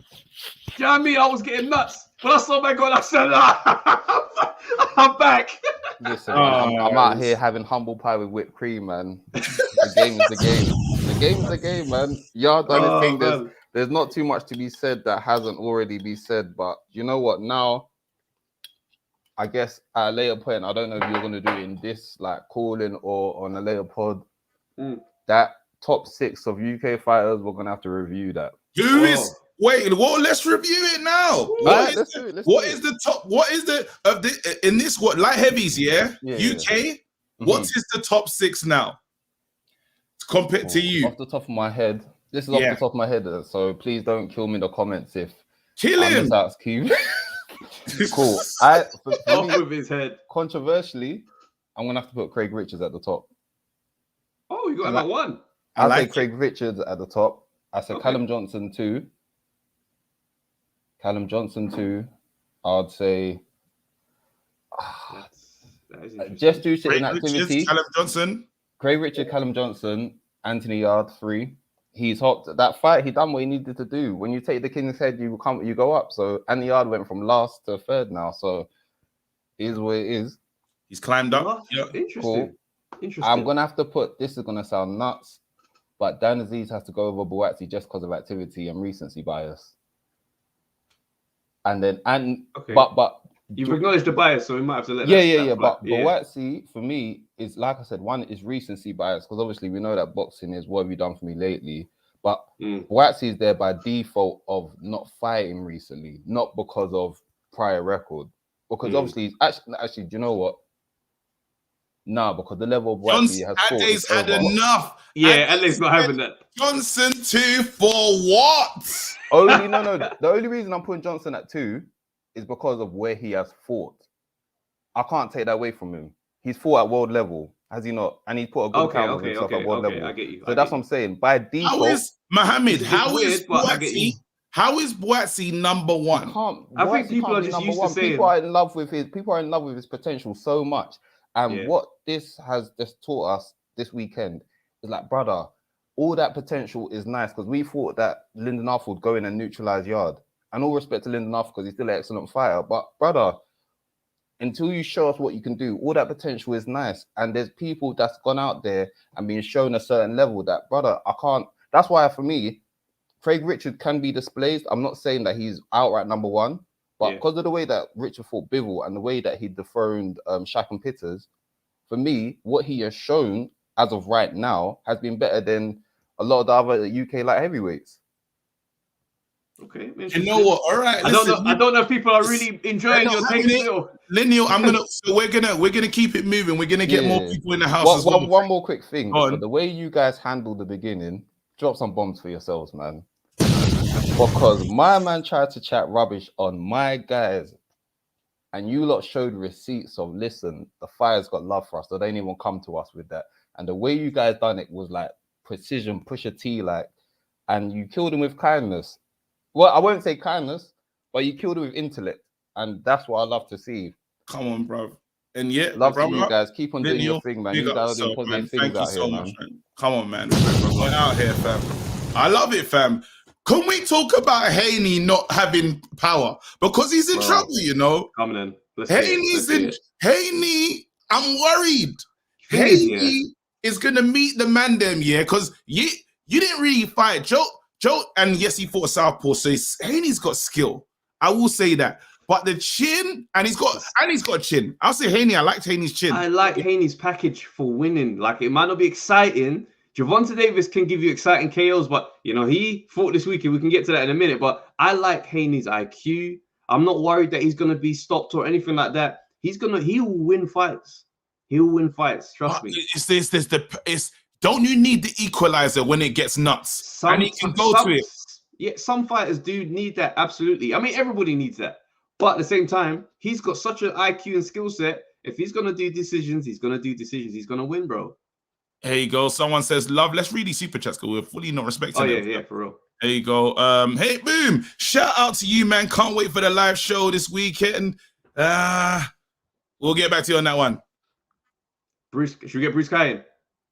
you know what I mean? I was getting nuts. When I saw my God, I said, I'm back. Listen, I'm out here having humble pie with whipped cream, man. The game is the game. The game is the game, man. Yarde done his thing. There's not too much to be said that hasn't already been said, but you know what? Now, I guess at a later point, I don't know if you're going to do it in this like calling or on a later pod. That top 6 of UK fighters, we're going to have to review that. Who is? Wait, well, let's review it now. What is the top? What is the in this what light heavies? Yeah, UK. What is the top 6 now compared to you? Off the top of my head, this is off the top of my head. So please don't kill me in the comments if kill him. Cool. Off with his head. Controversially, I'm gonna have to put Craig Richards at the top. Oh, you got him at 1. I say Craig Richards at the top. I said Callum Johnson 2. Callum Johnson 2. I'd say just due to inactivity. Callum Johnson. Craig Richards, Callum Johnson, Anthony Yarde 3. He's hot. That fight, he done what he needed to do. When you take the King's Head, you go up. So Anthony Yarde went from last to 3rd now. So it is what it is. He's climbed up. Interesting. Cool. I'm gonna have to put. This is gonna sound nuts, but Dan Aziz has to go over Buatsi just because of activity and recency bias. And then but you've acknowledged the bias, so we might have to let But Buatsi for me is, like I said, one is recency bias because obviously we know that boxing is what have you done for me lately. But Buatsi is there by default of not fighting recently, not because of prior record. Because obviously, actually, do you know what? No, because the level of Buatsi has Ade's had enough. Yeah, Ade's not having that. Johnson 2 for what? The only reason I'm putting Johnson at 2 is because of where he has fought. I can't take that away from him. He's fought at world level. Has he not? And he put a good count of himself at one level. I get you. So that's what I'm saying. By default, How is Mohammed? How is weird, but I get you. Boatsy? How is Boatsy number one? I think people are just used to saying. People are in love with his potential so much. And what this has just taught us this weekend is like, brother, all that potential is nice because we thought that Lyndon Arthur would go in and neutralize Yarde. And all respect to Lyndon Arthur because he's still an excellent fighter. But brother, until you show us what you can do, all that potential is nice. And there's people that's gone out there and been shown a certain level that, brother, I can't. That's why for me, Craig Richard can be displaced. I'm not saying that he's outright number one, but because of the way that Richard fought Bivol and the way that he dethroned Shaq and Pitters, for me, what he has shown as of right now has been better than a lot of the other UK light heavyweights. Okay, you know what? All right, I don't know if people are really enjoying your take still. Lineal, so we're gonna keep it moving. We're gonna get more people in the house as well. One more quick thing. The way you guys handled the beginning, drop some bombs for yourselves, man. Because my man tried to chat rubbish on my guys, and you lot showed receipts of, listen, the fire's got love for us, so they didn't even come to us with that. And the way you guys done it was like precision, push a T, like, and you killed him with kindness. Well, I won't say kindness, but you killed him with intellect, and that's what I love to see. Come on, bro. And love to see you guys. Keep on doing your thing, man. You guys are doing positive things out here, man. Come on, man. We're out here, fam. I love it, fam. Can we talk about Haney not having power? Because he's in trouble, you know. Coming in. Haney, I'm worried. Haney is going to meet the man them, because you didn't really fight. Joe, and yes, he fought Southpaw, so Haney's got skill. I will say that. But the chin, and he's got chin. I'll say Haney, I liked Haney's chin. I like Haney's package for winning. Like, it might not be exciting. Gervonta Davis can give you exciting KOs, but, you know, he fought this weekend. We can get to that in a minute. But I like Haney's IQ. I'm not worried that he's going to be stopped or anything like that. He'll win fights. He'll win fights. Trust me. Don't you need the equalizer when it gets nuts? And he can go to it. Yeah, some fighters do need that. Absolutely. I mean, everybody needs that. But at the same time, he's got such an IQ and skill set. If he's going to do decisions, he's going to do decisions. He's going to win, bro. There you go. Someone says, love. Let's read these super chats because we're fully not respecting them. Yeah, for real. There you go. Hey, boom. Shout out to you, man. Can't wait for the live show this weekend. We'll get back to you on that one. Bruce, should we get Bruce Kyan?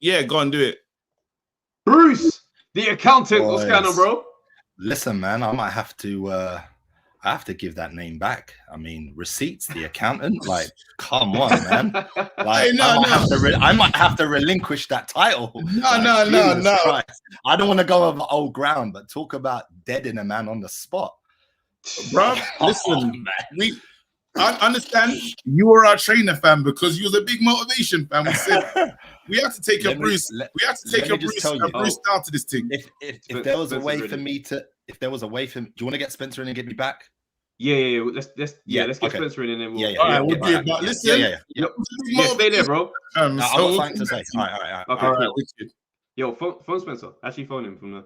Yeah, go and do it. Bruce, the accountant. Boys. What's going on, bro? Listen, man, I might have to I have to give that name back. I mean, receipts, the accountant. Like, come on, man. Like, I might have to relinquish that title. No. Christ. I don't want to go over old ground, but talk about deading a man on the spot. Bro, listen, I understand you were our trainer, fam, because you was a big motivation, fam. We said we have to take your Bruce. We have to take your Bruce down to this thing. If there was a way for me to, do you want to get Spencer in and get me back? Yeah. Let's get Spencer in and then we'll. All right, we'll do it. But listen, stay there, bro. I've got something to say. All right. Yo, phone Spencer. Actually, phone him from the.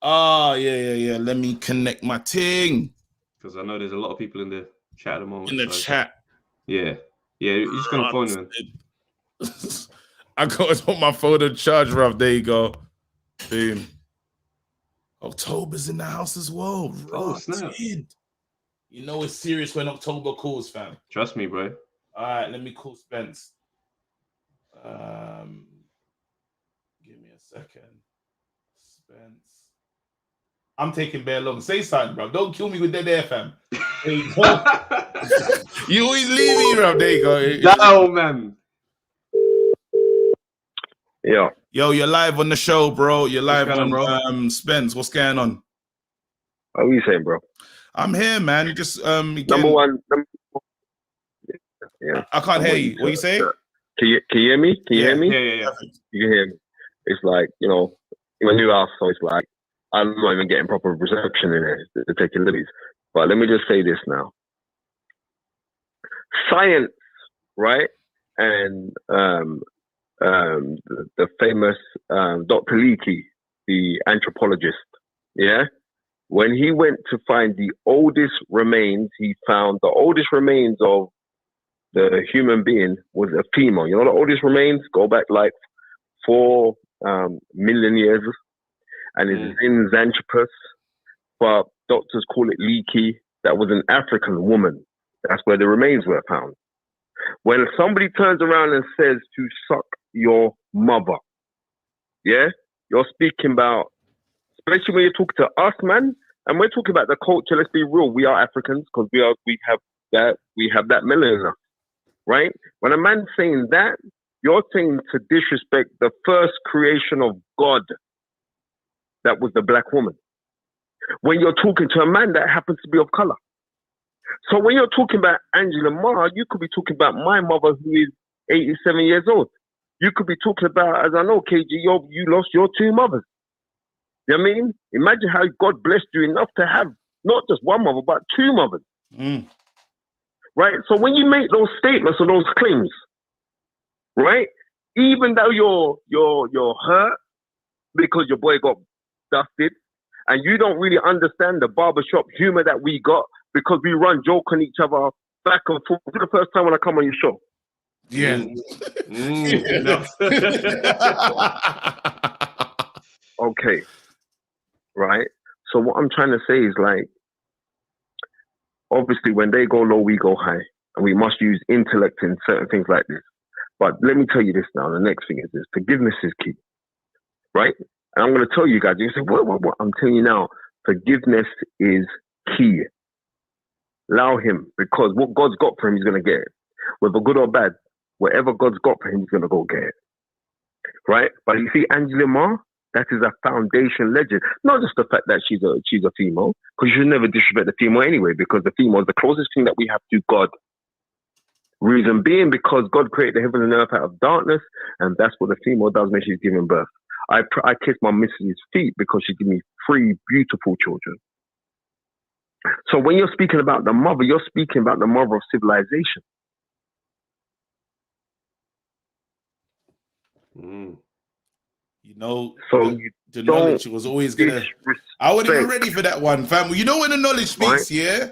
Oh yeah. Let me connect my ting. Because I know there's a lot of people in the chat at the moment. In the chat. Yeah. You're just gonna phone him. I got to put my phone on charge, Rob. There you go. Boom. October's in the house as well. Snap. You know it's serious when October calls, fam. Trust me, bro. All right, let me call Spence. Give me a second. Spence. I'm taking bare long. Say something, bro. Don't kill me with dead air, fam. There you go. You always leave me, bro. There you go. No, man. Yo, you're live on the show, bro. You're live on Spence. What's going on? What are you saying, bro? I'm here, man. Just number one. Yeah. I can't hear you. What are you saying? Can you hear me? Can you hear me? Yeah. You can hear me. It's like, you know, in my new house, so it's like I'm not even getting proper reception in there to take your liberties. But let me just say this now. Science, right? And the famous Dr. Leakey, the anthropologist, when he went to find the oldest remains, he found the oldest remains of the human being was a female. You know, the oldest remains go back like 4 million years, and it's in Xanthropus, but doctors call it leaky. That was an African woman. That's where the remains were found. When somebody turns around and says to suck your mother, yeah, you're speaking about, especially when you're talking to us, man, and we're talking about the culture. Let's be real, we are Africans because we have that melanin in us, right? When a man's saying that, you're saying to disrespect the first creation of God, that was the black woman. When you're talking to a man that happens to be of color. So when you're talking about Angela Ma, you could be talking about my mother who is 87 years old. You could be talking about, as I know, KG, you lost your 2 mothers. You know what I mean? Imagine how God blessed you enough to have not just 1 mother, but 2 mothers. Right? So when you make those statements or those claims, right? Even though you're hurt because your boy got dusted, and you don't really understand the barbershop humor that we got because we run joke on each other back and forth. This is the first time when I come on your show. Yeah. Okay. Right? So what I'm trying to say is, like, obviously when they go low, we go high. And we must use intellect in certain things like this. But let me tell you this now. The next thing is this. Forgiveness is key. Right? And I'm going to tell you guys, you say, what? I'm telling you now, forgiveness is key. Allow him, because what God's got for him, he's going to get it. Whether good or bad, whatever God's got for him, he's going to go get it. Right? But you see, Angela Ma, that is a foundation legend. Not just the fact that she's a female, because you should never disrespect the female anyway, because the female is the closest thing that we have to God. Reason being, because God created the heaven and earth out of darkness, and that's what the female does when she's giving birth. I kiss my missus' feet because she gave me 3 beautiful children. So when you're speaking about the mother, you're speaking about the mother of civilization. You know, so the knowledge was always gonna. I wasn't even ready for that one, fam. You know when the knowledge speaks, yeah.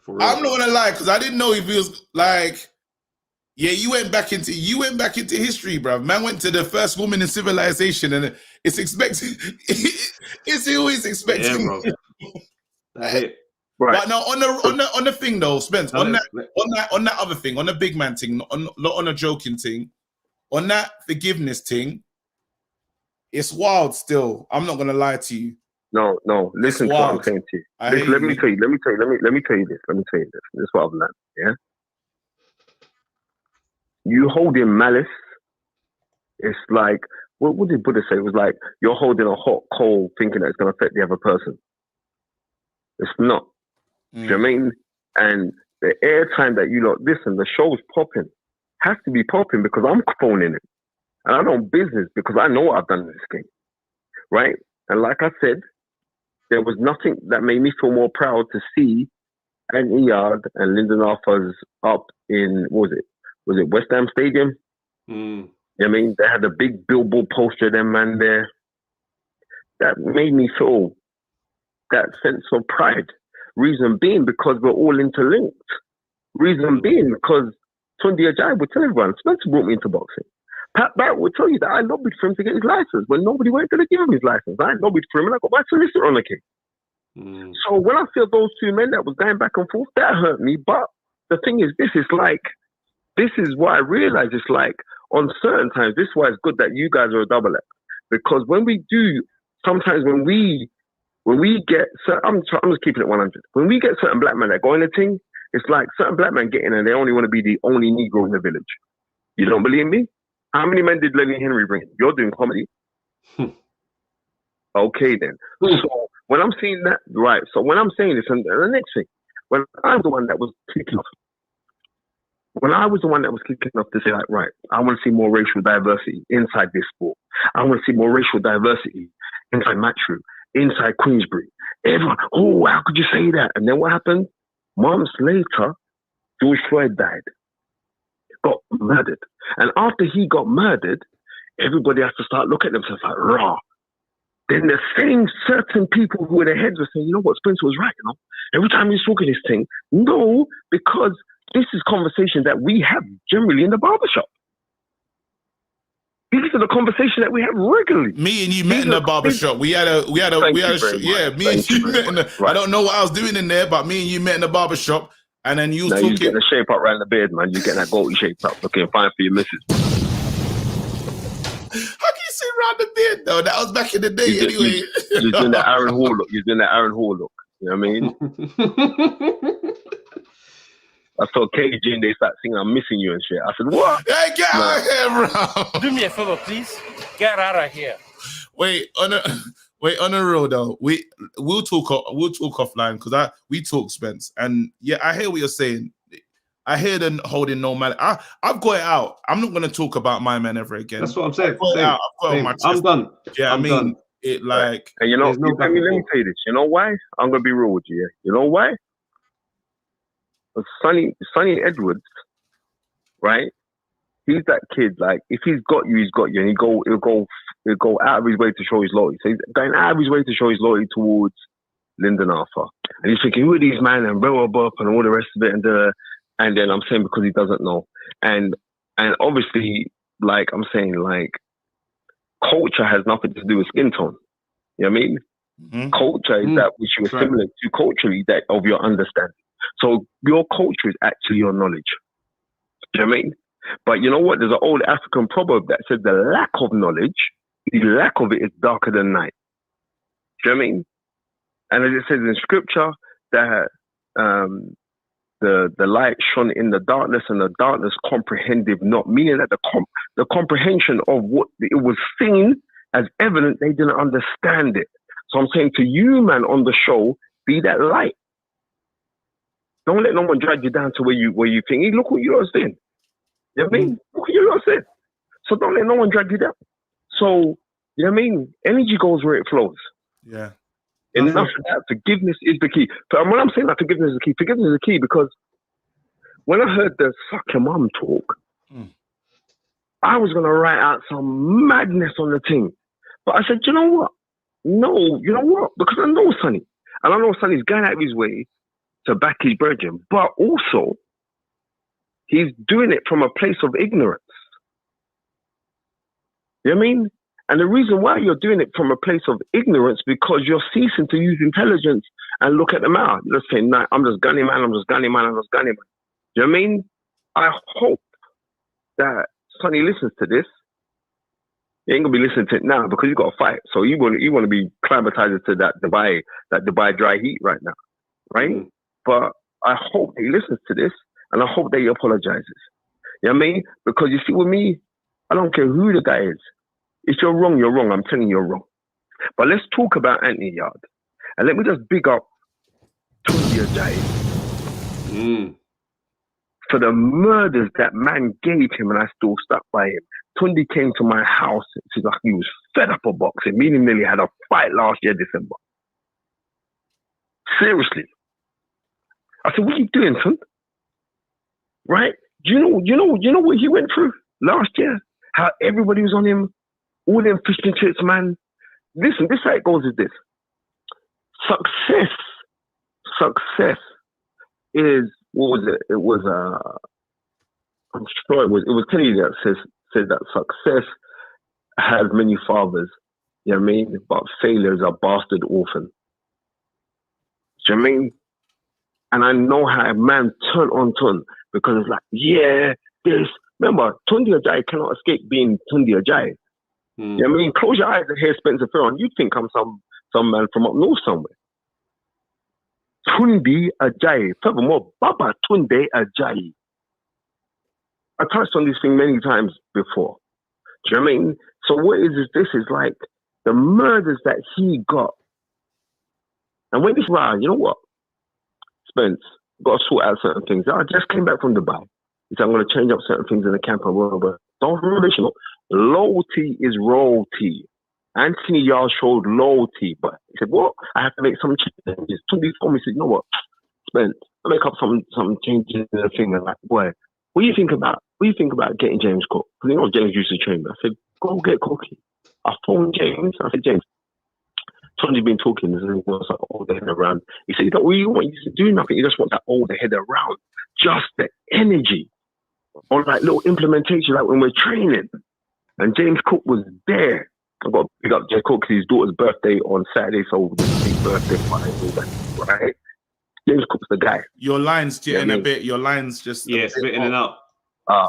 I'm not gonna lie, because I didn't know if it was like, yeah, you went back into history, bro. Man went to the first woman in civilization, and it's expected. It's always expected. Yeah, bro. That's it. Right. But now on the thing though, Spence, on that other thing, on the big man thing, not on a joking thing, on that forgiveness thing, it's wild still. I'm not gonna lie to you. No. Listen to what I'm saying to you. Let me tell you this. This is what I've learned. Yeah. You holding malice, it's like, what did Buddha say? It was like you're holding a hot coal thinking that it's going to affect the other person. It's not. Do you know what I mean? And the airtime that you lot listen, the show's popping. Has to be popping because I'm phoning it. And I know business because I know what I've done in this game. Right? And like I said, there was nothing that made me feel more proud to see Anthony Yarde and Lyndon Arthur's up in, what was it West Ham Stadium? You know what I mean? They had a big billboard poster of them man there. That made me feel that sense of pride. Reason being, because we're all interlinked. Reason being, because Tunde Ajayi would tell everyone, Spencer brought me into boxing. Pat Barrett would tell you that I lobbied for him to get his license when nobody wanted to give him his license. I lobbied for him and I got my solicitor on the case. So when I feel those 2 men that was going back and forth, that hurt me. But the thing is, this is what I realize. It's like, on certain times, this is why it's good that you guys are a double act. Because when we do, sometimes when we get, I'm just keeping it 100. When we get certain black men that go in the thing, it's like certain black men get in and they only want to be the only Negro in the village. You don't believe me? How many men did Lenny Henry bring in? You're doing comedy. Okay then. So when I'm seeing that, right, so when I'm saying this, and the next thing, when I'm the one that was kicking off, to say, like, right, I want to see more racial diversity inside this sport. I want to see more racial diversity inside Matchroom, inside Queensbury. Everyone, oh, how could you say that? And then what happened? Months later, George Floyd died, got murdered. And after he got murdered, everybody has to start looking at themselves like, rah. Then the same certain people who were the heads were saying, you know what, Spencer was right, you know? Every time he's talking this thing, no, because this is conversation that we have generally in the barbershop. These are the conversations that we have regularly. Me and you met in the barbershop. We had a yeah, me and you met in the, I don't know what I was doing in there, but me and you met in the barbershop, and then you was talking. You getting a shape up around the beard, man. You getting that goatee shape up, looking fine for your missus. How can you say around the beard though? That was back in the day anyway. You're doing that Aaron Hall look. You're doing that Aaron Hall look. You know what I mean? I saw KG and they start singing "I'm missing you" and shit. I said, "What? Hey, get out of here, bro! Do me a favor, please. Get out of here." Wait, on the road though. We'll talk offline because we talk, Spence, and yeah, I hear what you're saying. I hear them holding no man. I've got it out. I'm not going to talk about my man ever again. That's what I'm saying. I've got it out. I've got it on my chest. I'm done. Yeah, I'm done. It like. And you know, let me tell you this. You know why? I'm going to be real with you. You know why? Sonny Edwards, right? He's that kid. Like, if he's got you, and he'll go out of his way to show his loyalty. So he's going out of his way to show his loyalty towards Lyndon Arthur, and he's thinking, who are these man and blah blah blah and all the rest of it, and then I'm saying because he doesn't know, and obviously, like I'm saying, like culture has nothing to do with skin tone. You know what I mean? Mm-hmm. Culture is that which you assimilate to culturally, that of your understanding. So your culture is actually your knowledge. Do you know what I mean? But you know what? There's an old African proverb that says the lack of knowledge, the lack of it is darker than night. Do you know what I mean? And as it says in scripture that the light shone in the darkness and the darkness comprehended not, meaning that the comprehension of what it was seen as evident, they didn't understand it. So I'm saying to you, man, on the show, be that light. Don't let no one drag you down to where you think, hey, look what you're saying. You know what I mean? Look what you're saying. So don't let no one drag you down. So, you know what I mean? Energy goes where it flows. Yeah. Enough of that. Forgiveness is the key. But when I'm saying that forgiveness is the key because when I heard the suck your mum talk, I was going to write out some madness on the thing. But I said, you know what? No, you know what? Because I know Sonny. And I know Sonny's going out of his way to back his brethren. But also, he's doing it from a place of ignorance. You know what I mean? And the reason why you're doing it from a place of ignorance, because you're ceasing to use intelligence and look at the matter. You're just saying, nah, I'm just gunning man. You know what I mean? I hope that Sonny listens to this. He ain't gonna be listening to it now because you got to fight. So you want to be climatized to that Dubai dry heat right now, right? But I hope he listens to this, and I hope that he apologizes. You know what I mean? Because you see, with me, I don't care who the guy is. If you're wrong, you're wrong. I'm telling you, you're wrong. But let's talk about Anthony Yarde. And let me just big up Tunde Ajayi for the murders that man gave him, and I still stuck by him. Tunde came to my house. It's like he was fed up of boxing. Me and nearly had a fight last year, December. Seriously. I said, what are you doing, son? Right? Do you know what he went through last year? How everybody was on him, all them fish and chips, man. Listen, this is how it goes is this. Success is, what was it? It was, I'm sure it was Kenny that said that success has many fathers, you know what I mean? But failure is a bastard orphan. Do you know what I mean? And I know how a man turn on turn because it's like, yeah, this. Remember, Tunde Ajayi cannot escape being Tunde Ajayi. You know what I mean? Close your eyes and hear Spencer Ferron. You think I'm some man from up north somewhere. Tunde Ajayi. Furthermore, Baba Tunde Ajayi. I touched on this thing many times before. Do you know what I mean? So what is this? Is like the murders that he got. And when this round, you know what? Spence, got to sort out certain things. I just came back from Dubai. He said, I'm going to change up certain things in the camp and whatever. Don't remember this, you know. Loyalty is royalty. Anthony Yarde showed loyalty, but he said, what? I have to make some changes. Tunde told me, he said, you know what? Spence, I'll make up some changes in the thing. And like, boy, what do you think about getting James Cook? Because you know James used to train me. I said, go get Cookie. I phoned James. I said, James, Tunde's been talking. There's like older head around. He said, you don't really want you to do nothing. You just want that older head around just the energy on like little implementation, like when we're training. And James Cook was there. I got to pick up James Cook because his daughter's birthday on Saturday, so the big birthday party and all that, right? James Cook's the guy. Your line's getting a bit. Your line's just it's a bit in and out.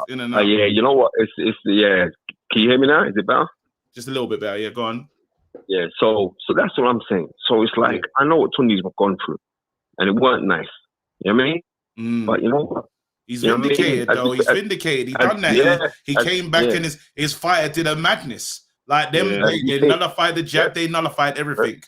In and out. Yeah, you know what? It's yeah. Can you hear me now? Is it better? Just a little bit better. Yeah, go on. Yeah, so that's what I'm saying. So it's like I know what Tundi's gone through, and it weren't nice. You know what I mean? But you know what? He's vindicated, though. He's vindicated. He done that. Yeah, he came back and his fighter did a madness. Like them, they nullified the jab. They nullified everything.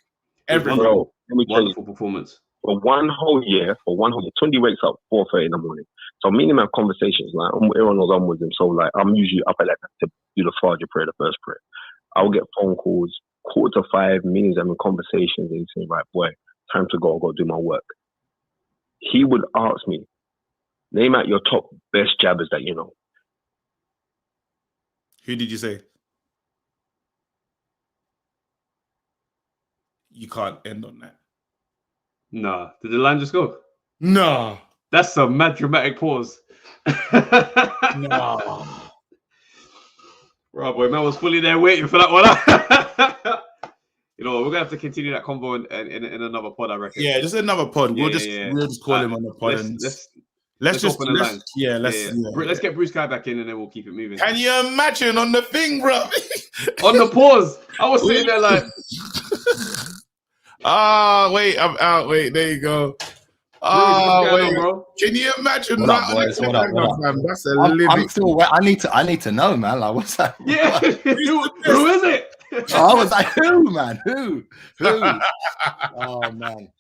Everything. Bro, let me tell you, Wonderful performance. For one whole year, Tundi wakes up 4:30 in the morning. So me and him have conversations. Like everyone knows I'm with him. So like I'm usually up at like to do the Fajr prayer, the first prayer. I'll get phone calls 4:45, meetings, having conversations, and he's saying, right, boy, time to go. I've got to do my work. He would ask me, name out your top best jabbers that you know. Who did you say? You can't end on that. Nah. Did the line just go? No. That's a mad dramatic pause. No. Right, boy, man was fully there waiting for that one. You know, we're gonna have to continue that convo in another pod, I reckon. Yeah, just another pod. We'll just call him on the pod. Let's get Bruce Kai back in and then we'll keep it moving. Can you imagine on the thing, bro? On the pause, I was sitting there like, wait, I'm out. Wait, there you go. Wait, bro. Can you imagine that? That's a living. I'm still. I need to know, man. Like, what's that? Yeah, who is it? I was like, who, man? Who? Oh man.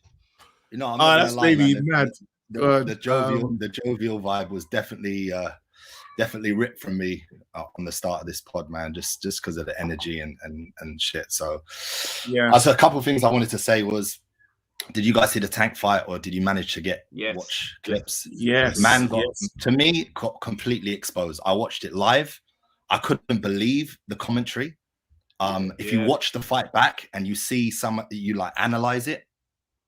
You know, I'm not that's baby mad. The jovial vibe was definitely ripped from me on the start of this pod, man. Just because of the energy and shit. So yeah. So a couple of things I wanted to say was, did you guys see the Tank fight, or did you manage to watch clips? Yes. Man to me got completely exposed. I watched it live. I couldn't believe the commentary. If you watch the fight back and you see you like analyze it.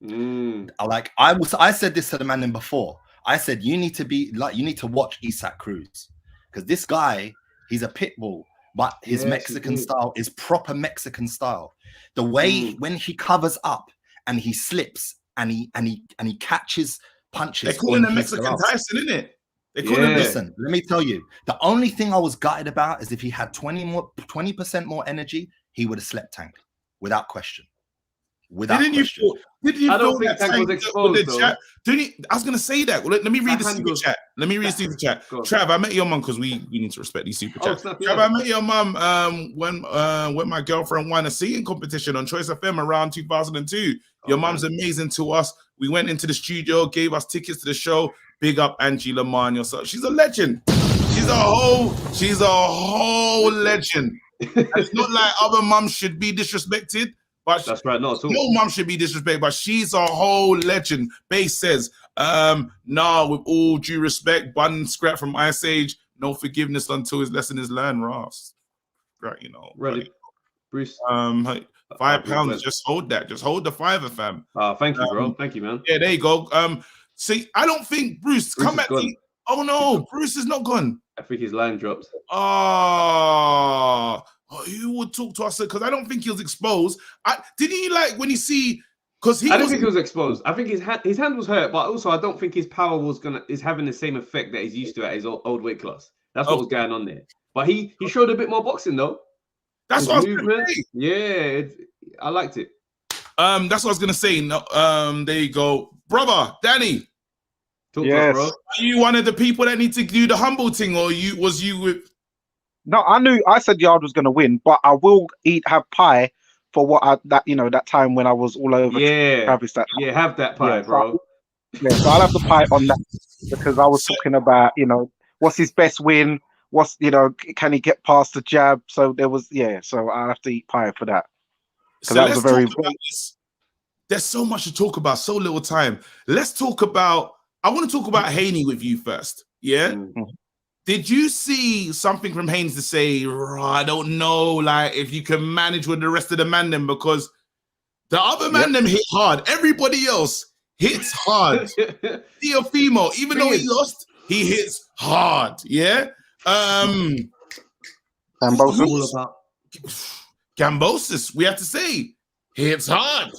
I said this to the man before. I said you need to watch Isaac Cruz, because this guy, he's a pit bull, but his Mexican style is proper Mexican style. The way when he covers up and he slips and he catches punches. They're calling him Mexican Tyson, isn't it? Listen, let me tell you. The only thing I was gutted about is if he had 20% more energy, he would have slept Tank without question. Didn't you feel that Tank was exposed, though? I was gonna say that. Well, let me read the super chat. Let me read the super chat. Trav, I met your mum, because we need to respect these super chats. Trav, I met your mum when my girlfriend won a singing competition on Choice FM around 2002. Your mum's amazing to us. We went into the studio, gave us tickets to the show. Big up Angie Lamar yourself. She's a legend. She's a whole legend. And it's not like other mums should be disrespected. But that's right, not at all. No mum should be disrespected, but she's a whole legend. Base says, with all due respect, Bun Scrap from Ice Age, no forgiveness until his lesson is learned, Ross. Right, you know. Really? Right. Bruce. £5, just hold that. Just hold the $5, fam. Thank you, bro. Thank you, man. Yeah, there you go. See, I don't think Bruce come back. Oh no, Bruce is not gone. I think his line dropped. Who would talk to us? Because I don't think he was exposed. Did he like when you see? Because I don't think he was exposed. I think his hand was hurt, but also I don't think his power is having the same effect that he's used to at his old weight class. That's what was going on there. But he showed a bit more boxing though. That's what I was gonna say. Yeah, I liked it. That's what I was gonna say. No, there you go, brother Danny. Talk to us, bro. Are you one of the people that need to do the humble thing, or was you with? No, I said Yarde was going to win, but I will have pie for that time when I was all over Travis. Have that pie, bro. So I'll have the pie on that, because I was talking about, what's his best win? Can he get past the jab? So there was, so I'll have to eat pie for that. So that was a very there's so much to talk about, so little time. I want to talk about Haney with you first. Yeah. Mm-hmm. Did you see something from Haney to say, I don't know, like if you can manage with the rest of the man them, because the other man them hit hard. Everybody else hits hard. Teofimo, even though he lost, he hits hard. Yeah. Gambosis, we have to say, hits hard.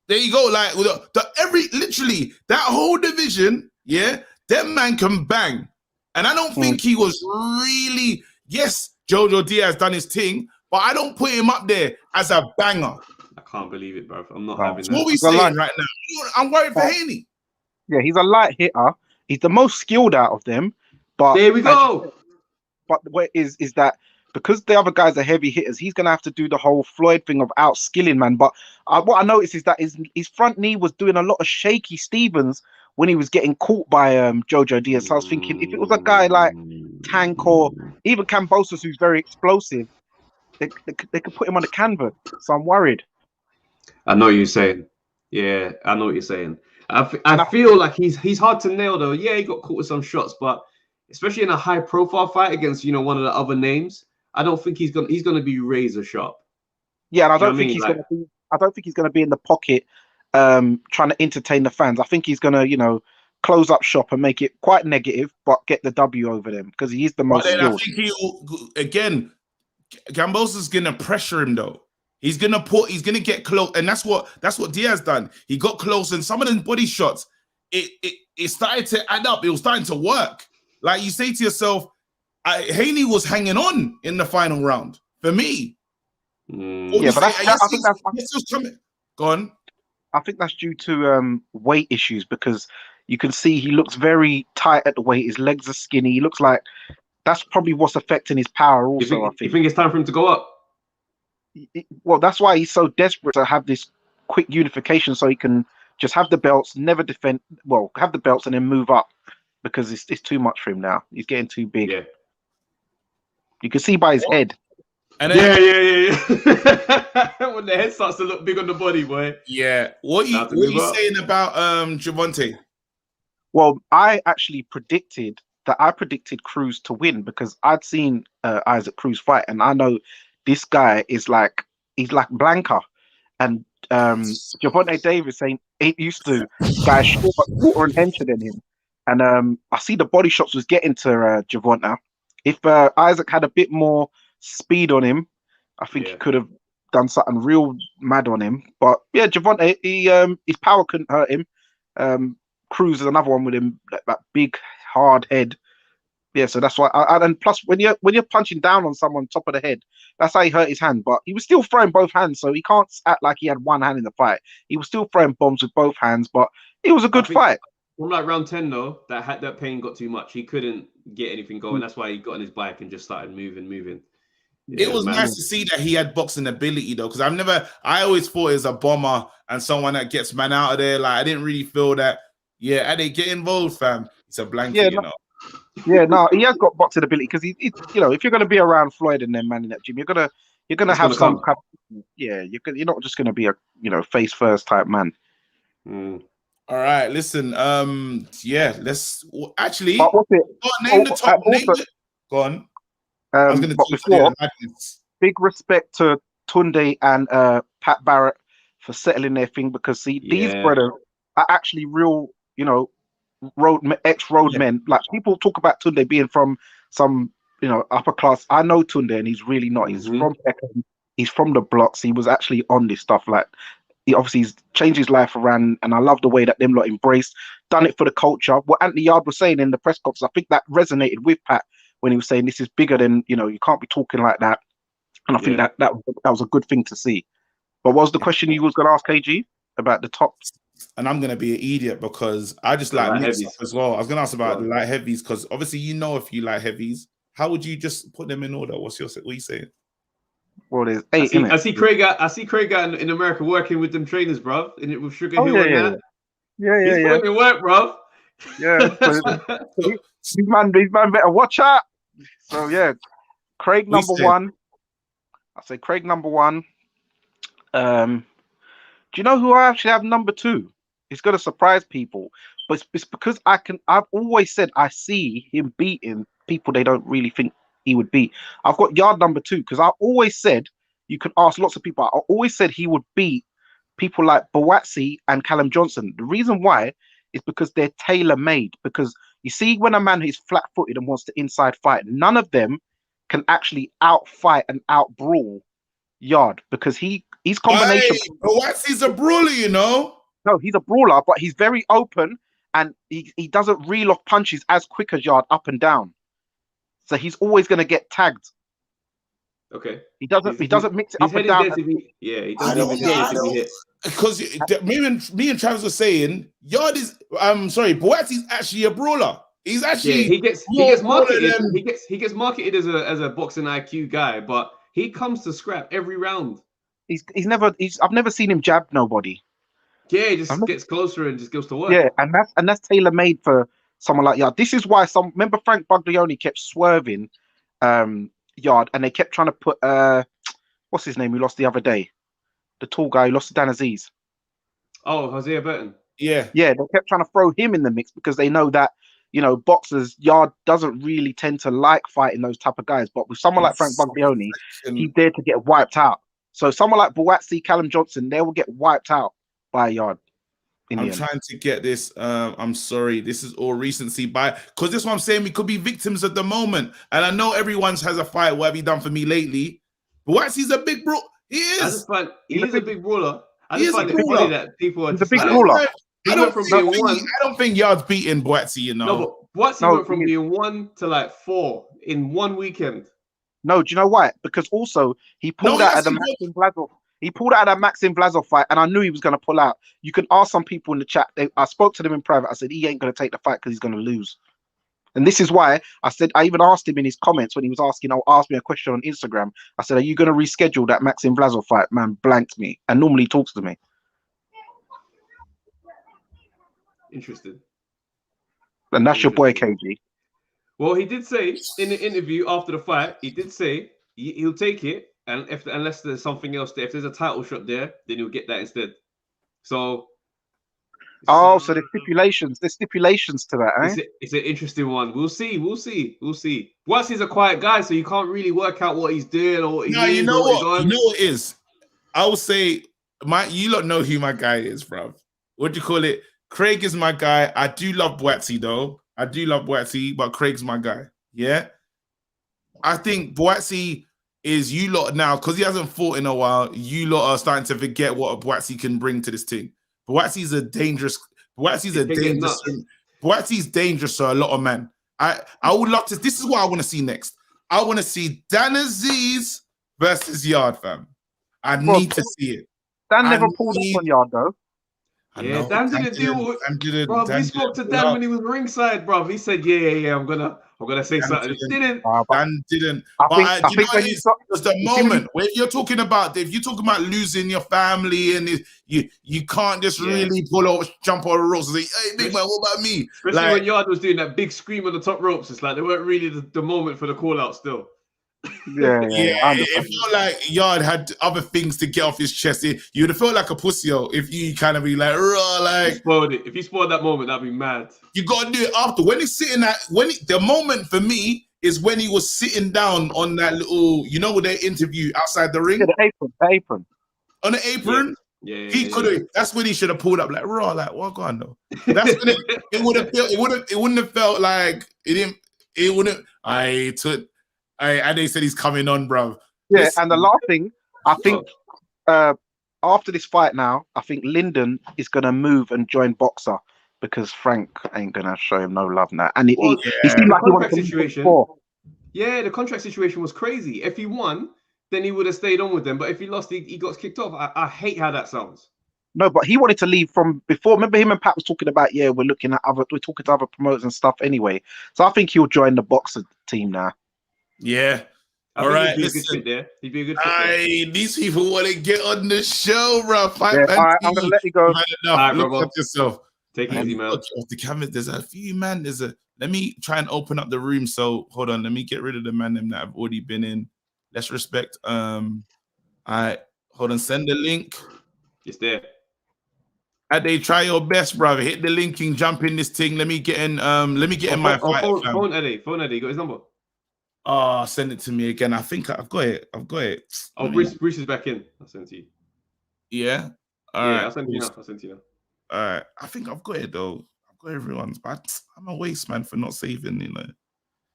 There you go. Like literally that whole division, yeah, that man can bang. And I don't think he was really, yes, Jojo Diaz done his thing, but I don't put him up there as a banger. I can't believe it, bro. I'm not having that. What are we saying right now? I'm worried for Haney. Yeah, he's a light hitter. He's the most skilled out of them. But there we go. But what is that because the other guys are heavy hitters, he's gonna have to do the whole Floyd thing of outskilling, man. But what I noticed is that his front knee was doing a lot of shaky Stevens when he was getting caught by Jojo Diaz. So I was thinking if it was a guy like Tank or even Cambosos, who's very explosive, they could put him on the canvas. So I'm worried. I know what you're saying. Yeah, I know what you're saying. I feel like he's hard to nail though. Yeah, he got caught with some shots, but especially in a high profile fight against one of the other names, I don't think he's gonna be razor sharp. Yeah, and I don't think he's gonna be in the pocket trying to entertain the fans. I think he's gonna, close up shop and make it quite negative, but get the W over them because he is the most skilled. I think again, Gambosa's is gonna pressure him though. He's gonna get close, and that's what Diaz done. He got close, and some of them body shots, it started to add up. It was starting to work. Like you say to yourself, Haney was hanging on in the final round for me. Yeah, but I think that's go on. I think that's due to weight issues because you can see he looks very tight at the weight. His legs are skinny. He looks like that's probably what's affecting his power. Also, you think it's time for him to go up? Well, that's why he's so desperate to have this quick unification, so he can just have the belts, never defend. Well, have the belts and then move up because it's too much for him now. He's getting too big. Yeah. You can see by his head. And then, yeah. When the head starts to look big on the body, boy. Yeah. What are you saying about Javante? Well, I actually predicted Cruz to win because I'd seen Isaac Cruz fight, and I know this guy he's like Blanca, and Javante Davis ain't used to guys short but shorter and hencher than him. And I see the body shots was getting to Javante. If Isaac had a bit more speed on him, I think he could have done something real mad on him. But yeah, Javante, his power couldn't hurt him. Cruz is another one with him, that big hard head. Yeah, so that's why. And plus, when you're punching down on someone top of the head, that's how he hurt his hand. But he was still throwing both hands, so he can't act like he had one hand in the fight. He was still throwing bombs with both hands, but it was a good fight. From like round 10 though, that pain got too much. He couldn't get anything going. That's why he got on his bike and just started moving. It was nice to see that he had boxing ability though, because I always thought he was a bomber and someone that gets man out of there. Like I didn't really feel that. Yeah, and they get involved, fam. It's a blanket, Yeah, no, he has got boxing ability because he if you're gonna be around Floyd and them man in that gym, you're gonna have some kind of, you're not just gonna be a face first type man. All right, listen. Let's actually but what's it? Name the top. Go on. I was gonna before, big respect to Tunde and Pat Barrett for settling their thing because these brothers are actually real, ex-roadmen. Like people talk about Tunde being from some, upper class. I know Tunde and he's really not. He's from Peckham. He's from the blocks. He was actually on this stuff. Like he's changed his life around, and I love the way that them lot embraced, done it for the culture. What Anthony Yarde was saying in the press conference, I think that resonated with Pat when he was saying this is bigger than, you can't be talking like that. And I think that was a good thing to see. But what was the question you was going to ask, KG, about the top? And I'm going to be an idiot because I just like mix up as well. I was going to ask about the light heavies because obviously if you like heavies, how would you just put them in order? What are you saying? Well, there's 8. I see Craig out in America working with them trainers, bro. In it with Sugar Hill and that. Yeah. He's putting in work, bro. Yeah. These man better watch out. So yeah, Craig number 1. I say Craig number 1. Do you know who I actually have number 2? It's gonna surprise people, but it's because I've always said I see him beating people they don't really think he would beat. I've got Yarde number 2 because I always said, you can ask lots of people, I always said he would beat people like Boatsi and Callum Johnson. The reason why is because they're tailor-made. Because you see, when a man who's flat-footed and wants to inside fight, none of them can actually out-fight and out-brawl Yarde, because he's combination. Boatsi's a brawler, you know. No, he's a brawler, but he's very open and he doesn't reel off punches as quick as Yarde up and down. So he's always going to get tagged. Okay. He doesn't mix it up and down. He doesn't. Because me and Travis were saying, Yarde is. Boatsi's actually a brawler. He's actually. He gets marketed. He gets marketed as a boxing IQ guy, but he comes to scrap every round. I've never seen him jab nobody. Yeah, he just gets closer and just goes to work. Yeah, and that's tailor made for someone like Yarde. This is why remember Frank Buglioni kept swerving Yarde, and they kept trying to put what's his name who lost the other day, the tall guy who lost to Dan Aziz. Oh, Hosea Burton. Yeah, they kept trying to throw him in the mix because they know that, you know, boxers, Yarde doesn't really tend to like fighting those type of guys. But with someone like Frank Buglioni, he's there to get wiped out. So someone like Boatsi, Callum Johnson, they will get wiped out by Yarde. I'm trying to get this. I'm sorry. This is all recency because this is what I'm saying. We could be victims at the moment. And I know everyone's has a fight. What have you done for me lately? Boatsi's a big bro. He is. He's a big brawler. I just find it funny that people are just a big brawler. I don't think Yarde's beating Boatsi, you know. No, but Boatsi went from being 1 to like 4 in 1 weekend. No, do you know why? Because also he pulled out of the Maxim Vlasov. He pulled out of that Maxim Vlasov fight, and I knew he was going to pull out. You can ask some people in the chat. I spoke to them in private. I said he ain't going to take the fight because he's going to lose. And this is why I even asked him in his comments when he was asked me a question on Instagram. I said, "Are you going to reschedule that Maxim Vlasov fight?" Man blanked me, and normally he talks to me. Interesting. And that's your boy KG. Well, he did say in the interview after the fight, he did say he'll take it, and unless there's something else there, if there's a title shot there, then he'll get that instead. So. So there's stipulations. There's stipulations to that, eh? It's an interesting one. We'll see. Boatsi's a quiet guy, so you can't really work out what he's doing or what he's doing. You know what? You know what it is? I would say you lot know who my guy is, bruv. What do you call it? Craig is my guy. I do love Boatsi though. I do love Boatsi, but Craig's my guy. Yeah. I think Boatsi is you lot now, because he hasn't fought in a while. You lot are starting to forget what Boatsi can bring to this thing. Boatsi's dangerous to a lot of men. I would love to. This is what I want to see next. I want to see Dan Aziz versus Yarde, fam. I need to see it. Dan never pulled up on Yarde though. Yeah, Dan didn't do it. Bro, we spoke to Dan when he was ringside, bro. He said, "Yeah, I'm gonna say something." Dan didn't. I think when it's the moment where if you're talking about losing your family and you can't just really jump on the ropes and say, "Hey, big man, what about me?" Especially when Yarde was doing that big scream on the top ropes, it's like they weren't really the moment for the call out still. It felt like Yarde had other things to get off his chest. You would have felt like a pussy if you kind of be like, if you spoiled that moment, that'd be mad. You gotta do it after. When he's sitting the moment for me is when he was sitting down on that little, their interview outside the ring. The apron. On the apron. Yeah. He could have. That's when he should have pulled up like what going on? That's when it would have felt. It wouldn't have felt like it didn't. It wouldn't. And they said he's coming on, bro. Yeah, and the last thing, I think after this fight now, I think Lyndon is going to move and join Boxer because Frank ain't going to show him no love now. And he seemed like he wanted to situation. Yeah, the contract situation was crazy. If he won, then he would have stayed on with them. But if he lost, he got kicked off. I hate how that sounds. No, but he wanted to leave from before. Remember him and Pat was talking about, we're talking to other promoters and stuff anyway. So I think he'll join the Boxer team now. Yeah. All right. He'd be a good fit there. These people want to get on the show, bro. All right, I'm going to let you go. All right, look at yourself. Take it easy, man. Off the cameras, there's a few, man. Let me try and open up the room. So hold on. Let me get rid of the man that have already been in. Let's respect. All right. Hold on. Send the link. It's there. They try your best, brother. Hit the linking, jump in this thing. Let me get in. Let me get in my fight. Phone Eddie. You got his number? Send it to me again. I think I've got it. Oh, Bruce is back in. I'll send it to you. Yeah. Yeah, I sent you now. I sent you now. All right. I think I've got it though. I've got everyone's, but I'm a waste man for not saving, you know.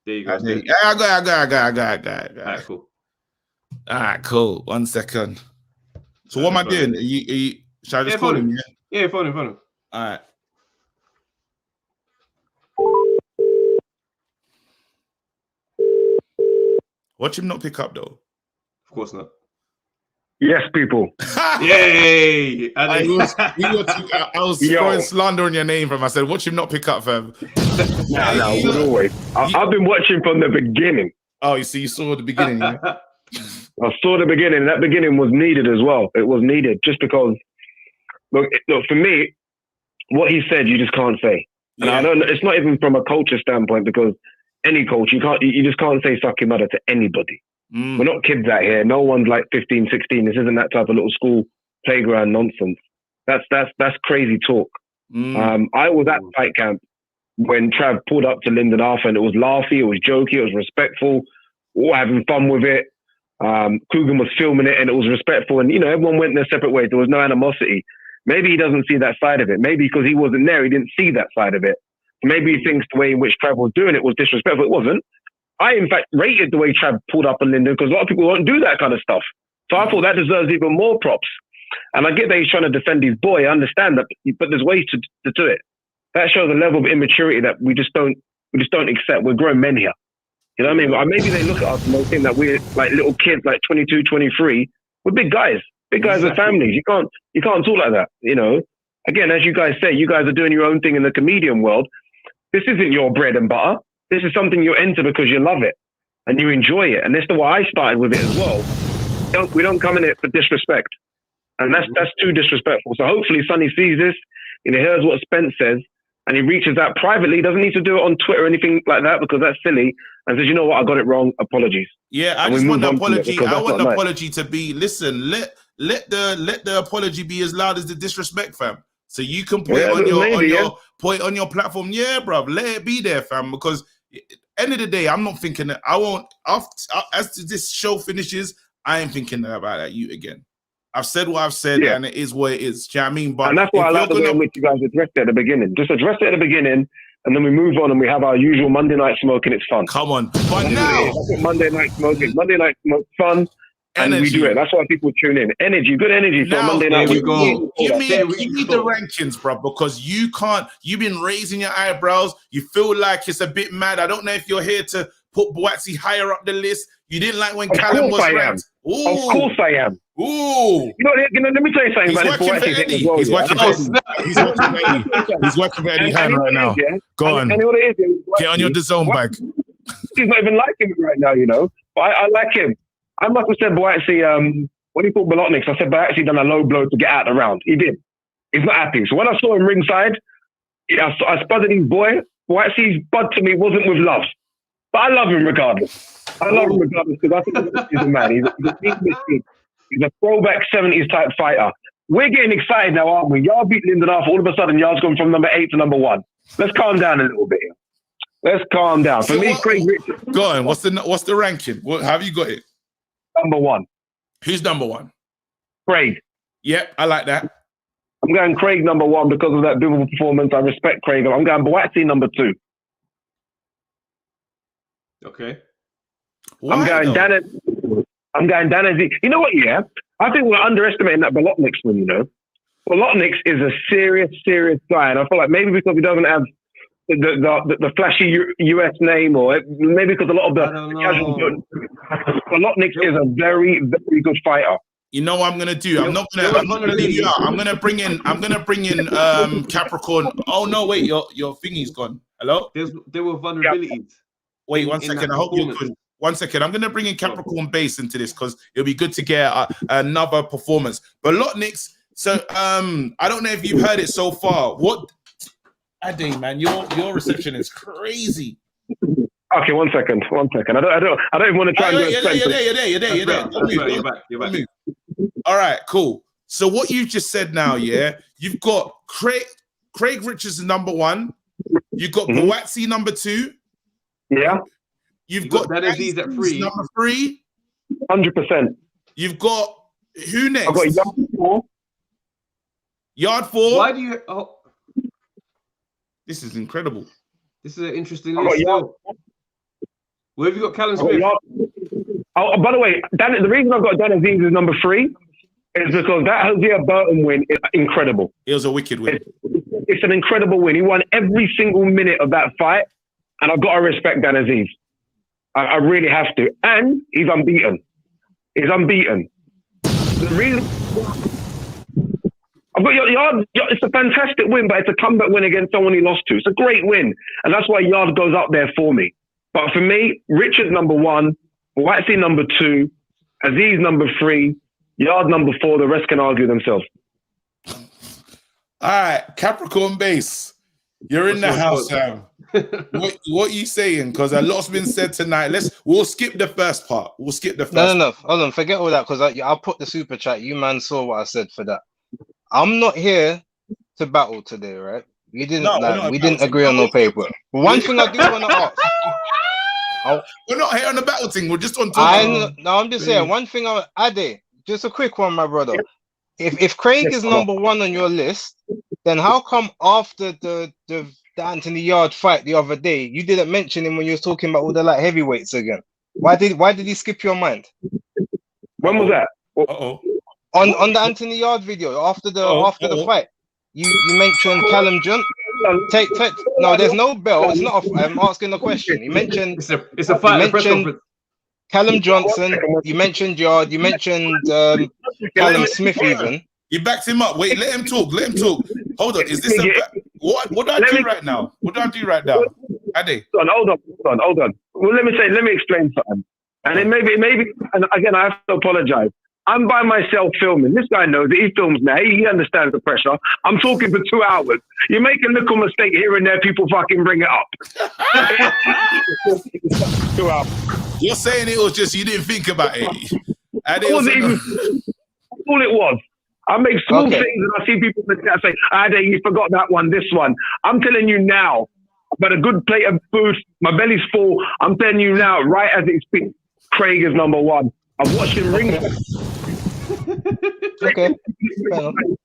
There you go. Yeah, I got it. All right, cool. All right, cool. 1 second. So what am I doing? Are you, should I just call him? Yeah, phone him. All right. Watch him not pick up though. Of course not. Yes, people. Yay! I was throwing slander on your name, fam. I said, watch him not pick up, fam. No, always. I've been watching from the beginning. Oh, you see, you saw the beginning, yeah? I saw the beginning. That beginning was needed as well. It was needed just because, look, for me, what he said, you just can't say. And I don't. It's not even from a culture standpoint, because any coach, you just can't say sucky mother to anybody. We're not kids out here. No one's like 15, 16. This isn't that type of little school playground nonsense. That's crazy talk. I was at fight camp when Trav pulled up to Lyndon Arthur, and it was laughy, it was jokey, it was respectful, all having fun with it. Coogan was filming it, and it was respectful, and everyone went their separate ways. There was no animosity. Maybe he doesn't see that side of it. Maybe because he wasn't there, he didn't see that side of it. Maybe he thinks the way in which Trav was doing it was disrespectful. It wasn't. I, in fact, rated the way Trav pulled up on Lyndon, because a lot of people won't do that kind of stuff. So I thought that deserves even more props. And I get that he's trying to defend his boy. I understand that, but there's ways to do it. That shows a level of immaturity that we just don't accept. We're grown men here. You know what I mean? Maybe they look at us and they think that we're like little kids, like 22, 23. We're big guys. Big guys with families. You can't talk like that. Again, as you guys say, you guys are doing your own thing in the comedian world. This isn't your bread and butter. This is something you enter because you love it and you enjoy it. And that's the way I started with it as well. We don't come in it for disrespect. And that's too disrespectful. So hopefully Sonny sees this and he hears what Spence says and he reaches out privately. He doesn't need to do it on Twitter or anything like that, because that's silly. And says, you know what, I got it wrong. Apologies. Yeah, I just want the apology. I want the apology to be, listen, let the apology be as loud as the disrespect, fam. So you can put it on your platform. Yeah, bruv, let it be there, fam. Because end of the day, I'm not thinking that I won't. As this show finishes, I ain't thinking about that you again. I've said what I've said, and it is what it is. Do you know what I mean? But and that's why I like the way in which you guys addressed it at the beginning. Just address it at the beginning, and then we move on and we have our usual Monday night smoke, and it's fun. Come on, but now Monday night smoke, fun. And we do it. That's why people tune in. Energy, good energy for Monday night. You need the rankings, bro, because you can't. You've been raising your eyebrows. You feel like it's a bit mad. I don't know if you're here to put Boatsy higher up the list. You didn't like when Callum was ranked. Of course I am. Ooh. Let me tell you something about this Boatsy. He's working for Eddie. He's working for Eddie Hearn right now. Go on. Get on your DAZN bag. He's not even liking me right now, But I like him. I must have said Boatsy, when he fought Bolotniks, I said Boatsy done a low blow to get out of the round. He did. He's not happy. So when I saw him ringside, I spudded his boy. Boatsy's bud to me wasn't with love. But I love him regardless. Because I think he's a man. He's a throwback 70s type fighter. We're getting excited now, aren't we? Y'all beat Lyndon Arthur. All of a sudden, y'all's gone from number 8 to number 1. Let's calm down a little bit here. Let's calm down. For me, Craig Richards. Go on. What's the ranking? How have you got it? Number 1. Who's number 1? Craig. Yep, I like that. I'm going Craig number 1 because of that beautiful performance. I respect Craig. I'm going Boatsy number 2. Okay. I'm going Danazzi. You know what? Yeah, I think we're underestimating that Bolotniks one. Bolotniks is a serious guy, and I feel like maybe because he doesn't have the flashy US name, or maybe because a lot of the casual. Bolotniks is a very good fighter. You know what I'm gonna do? I'm not gonna leave you out. I'm gonna bring in Capricorn. Oh no, wait, your thingy's gone. Hello? There were vulnerabilities. Wait 1 second. I hope you're good. 1 second. I'm gonna bring in Capricorn base into this because it'll be good to get another performance. Bolotniks. So I don't know if you've heard it so far. What? Ade, man, your reception is crazy. Okay, 1 second. I don't even want to try and do it. You're there. You're back. All right, cool. So what you've just said now, you've got Craig Richards number 1. You've got Boatsy number 2. Yeah. You've got Danazzi at 3. Number 3. 100%. You've got who next? I've got Young 4. Yard 4. Why do you? Oh, this is incredible. This is an interesting list. Still. Where have you got Callum Smith? Oh, by the way, the reason I've got Dan Aziz as number 3 is because that Hosea Burton win is incredible. It was a wicked win. It's an incredible win. He won every single minute of that fight, and I've got to respect Dan Aziz. I really have to. And he's unbeaten. He's unbeaten. The reason I've got Yard. It's a fantastic win, but it's a comeback win against someone he lost to. It's a great win, and that's why Yard goes up there for me. But for me, Richard's number 1, Whitesy number 2, Aziz number 3, Yard number 4. The rest can argue themselves. All right, Capricorn base. You're in the house, Sam. What you saying? Because a lot's been said tonight. We'll skip the first part. We'll skip the first. No. Hold on. Forget all that because I'll put the super chat. You man saw what I said for that. I'm not here to battle today, right? We didn't agree on no paper. One thing I do want to ask. We're not here on the battle thing. We're just on top. I'm just saying one thing. Ade, just a quick one, my brother. If Craig is number 1 on your list, then how come after the Anthony Yarde fight the other day, you didn't mention him when you was talking about all the light heavyweights again? Why did he skip your mind? When was that? On the Anthony Yarde video after the fight, you mentioned Callum Johnson. No, there's no bell. It's not. I'm asking the question. You mentioned it's a fight. Callum Johnson. You mentioned Yarde. You mentioned Callum Smith. Even you backed him up. Wait, let him talk. Hold on. Is this what do I do right now? What do I do right now? Ade. Hold on. Well, let me explain something. And it maybe, and again, I have to apologize. I'm by myself filming. This guy knows it. He films now. He understands the pressure. I'm talking for 2 hours. You make a little mistake here and there, people fucking bring it up. 2 hours. You're saying it was just you didn't think about it. All it was. I make small things and I see people in the chat say, Ade, you forgot that one, this one. I'm telling you now, I've got a good plate of food. My belly's full. I'm telling you now, right as it speaks, Craig is number 1. I've watched him ring. Okay.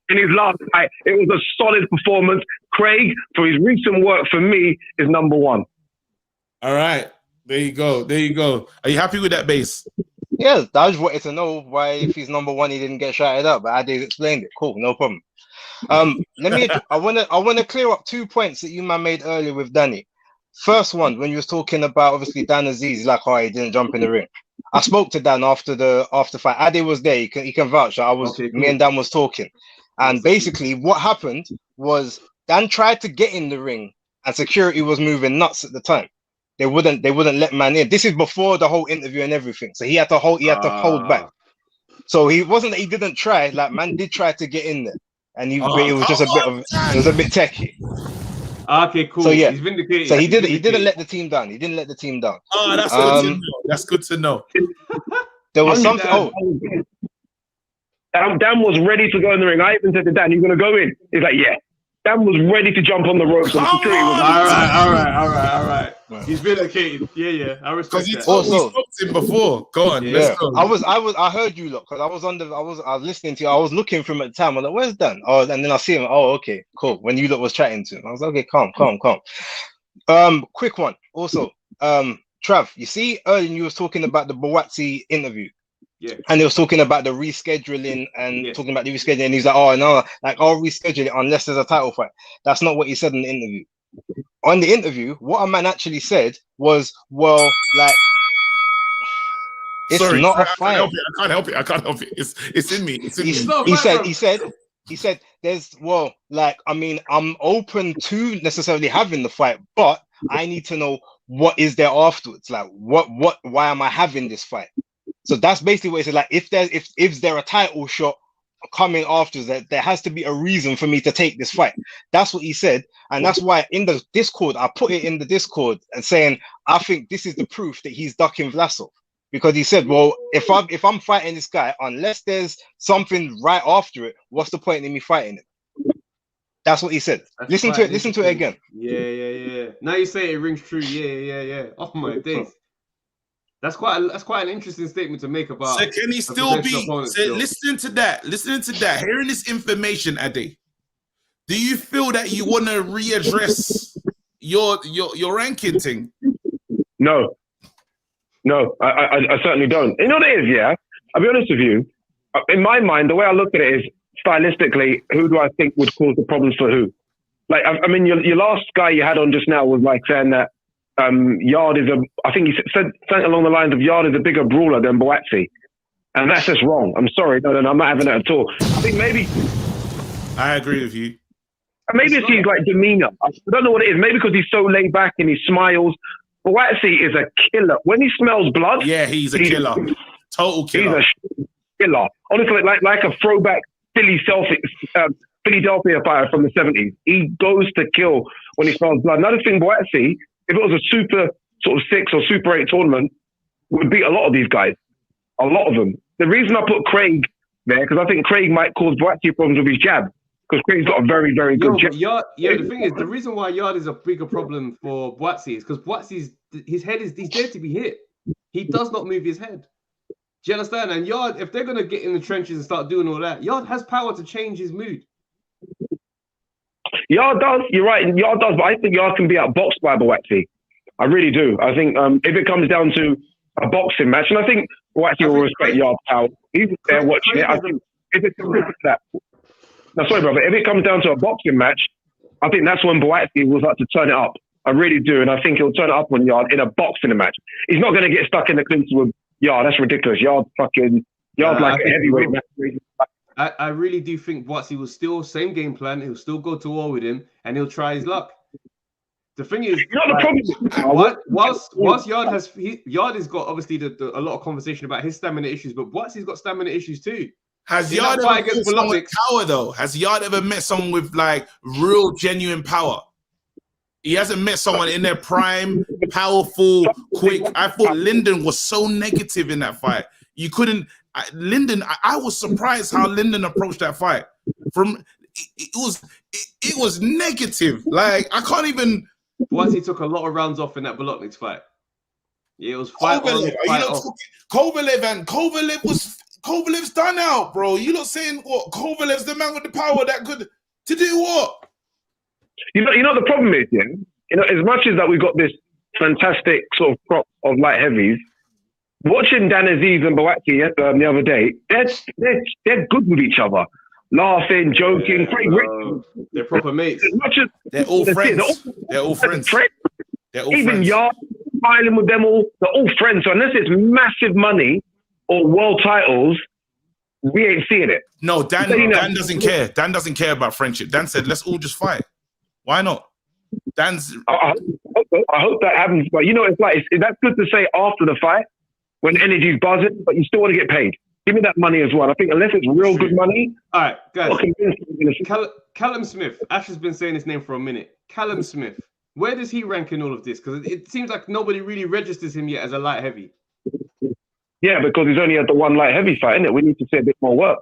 In his last fight, it was a solid performance. Craig, for his recent work for me, is number 1. All right. There you go. Are you happy with that base? Yeah, I just wanted to know why if he's number 1 he didn't get shouted out, but I did explain it. Cool, no problem. I wanna clear up 2 points that you man made earlier with Danny. First one, when you was talking about obviously Dan Aziz, like, oh, he didn't jump in the ring. I spoke to Dan after fight. Ade was there. He can vouch. Me and Dan was talking, and basically what happened was Dan tried to get in the ring, and security was moving nuts at the time. They wouldn't let man in. This is before the whole interview and everything. So he had to hold back. So he wasn't that he didn't try. Like, man did try to get in there, and it was just it was a bit techie. Okay, cool. So yeah, he's vindicated. So he didn't let the team down. He didn't let the team down. Oh, that's good to know. That's good to know. There was something. Dan was ready to go in the ring. I even said to Dan, "You're gonna go in?" He's like, "Yeah." Dan was ready to jump on the ropes. And security was all right. He's vindicated. Yeah. I respect that. He spoke to him before. Go on. Yeah. Let's go. I heard you look because I was listening to you. I was looking for him at the time. I'm like, where's Dan? Oh, and then I see him. Oh, okay, cool. When you lot was chatting to him, I was like, okay, calm. Quick one. Also, Trav, you see earlier you was talking about the Bawatsi interview. Yeah. And they was talking about the rescheduling and talking about the rescheduling. And he's like, oh no, like I'll reschedule it unless there's a title fight. That's not what he said in the interview. On the interview, what a man actually said was, well, like, it's not a fight. I can't help it. It's in me. He said, there's, well, like, I mean, I'm open to necessarily having the fight, but I need to know what is there afterwards. Like, why am I having this fight? So that's basically what he said. Like, if there a title shot coming after that, there has to be a reason for me to take this fight. That's what he said, and that's why in the Discord I put it in the Discord and saying I think this is the proof that he's ducking Vlasov, because he said, well, if I'm fighting this guy, unless there's something right after it, what's the point in me fighting him? That's what he said. Listen to it again. Yeah. Now you say it rings true. Yeah. Off my days. That's quite an interesting statement to make about. So can he still be? So listening to that, hearing this information, Ade, Do you feel that you want to readdress your ranking thing? No, I certainly don't. You know what it is, yeah? I'll be honest with you. In my mind, the way I look at it is stylistically, who do I think would cause the problems for who? Like, I mean, your last guy you had on just now was like saying that Yarde is I think he said something along the lines of Yarde is a bigger brawler than Boatsy. And that's just wrong. I'm sorry. No, I'm not having that at all. I think maybe... I agree with you. Maybe it's his like demeanor. I don't know what it is. Maybe because he's so laid back and he smiles. Boatsy is a killer. When he smells blood... Yeah, he's a killer. Total killer. He's a killer. Honestly, like a throwback Philadelphia fighter from the 70s. He goes to kill when he smells blood. Another thing, Boatsy, if it was a Super sort of 6 or Super 8 tournament, would beat a lot of these guys. A lot of them. The reason I put Craig there, because I think Craig might cause Boatsy problems with his jab, because Craig's got a very, very good jab. The thing is, the reason why Yarde is a bigger problem for Boatsy is because Boatsy's his head is he's there to be hit. He does not move his head. Do you understand? And Yarde, if they're gonna get in the trenches and start doing all that, Yarde has power to change his mood. Yarde does. You're right. Yarde does, but I think Yarde can be outboxed by Boatsy. I really do. I think if it comes down to a boxing match, and I think Boatsy will respect Yarde's power. He's there watching it. I think if it's that. No, sorry, brother. If it comes down to a boxing match, I think that's when Boatsy will start to turn it up. I really do, and I think he'll turn it up on Yarde in a boxing match. He's not going to get stuck in the clinch with Yarde. That's ridiculous. Yarde's like a heavyweight match. I really do think Boatsy will still same game plan. He'll still go to war with him, and he'll try his luck. The thing is, whilst Yarde has got obviously a lot of conversation about his stamina issues, but Boatsy's got stamina issues too. Has Yarde ever met someone with power though? Has Yarde ever met someone with like real genuine power? He hasn't met someone in their prime, powerful, quick. I thought Lyndon was so negative in that fight. You couldn't. Lyndon, I was surprised how Lyndon approached that fight. It was negative. Like I can't even. Boatsy took a lot of rounds off in that Bolotnik's fight. Yeah, it was fight on, fight off. Kovalev's done out, bro. You not saying what? Kovalev's the man with the power that could to do what? You know the problem is, yeah. You know, as much as that we've got this fantastic sort of crop of light heavies, watching Dan Aziz and Boatsy the other day, they're good with each other, laughing, joking. They're proper mates. They're all friends. They're all friends. Even Yarde smiling with them all. They're all friends. So unless it's massive money or world titles, we ain't seeing it. No, Dan doesn't care. Dan doesn't care about friendship. Dan said, let's all just fight. Why not? Dan's... I hope that happens. But you know, it's like, that's good to say after the fight, when energy's buzzing, but you still want to get paid. Give me that money as well. I think unless it's real good money... All right, guys. Callum Smith. Ash has been saying his name for a minute. Callum Smith. Where does he rank in all of this? Because it seems like nobody really registers him yet as a light heavy. Yeah, because he's only had the one light heavy fight, innit? We need to see a bit more work.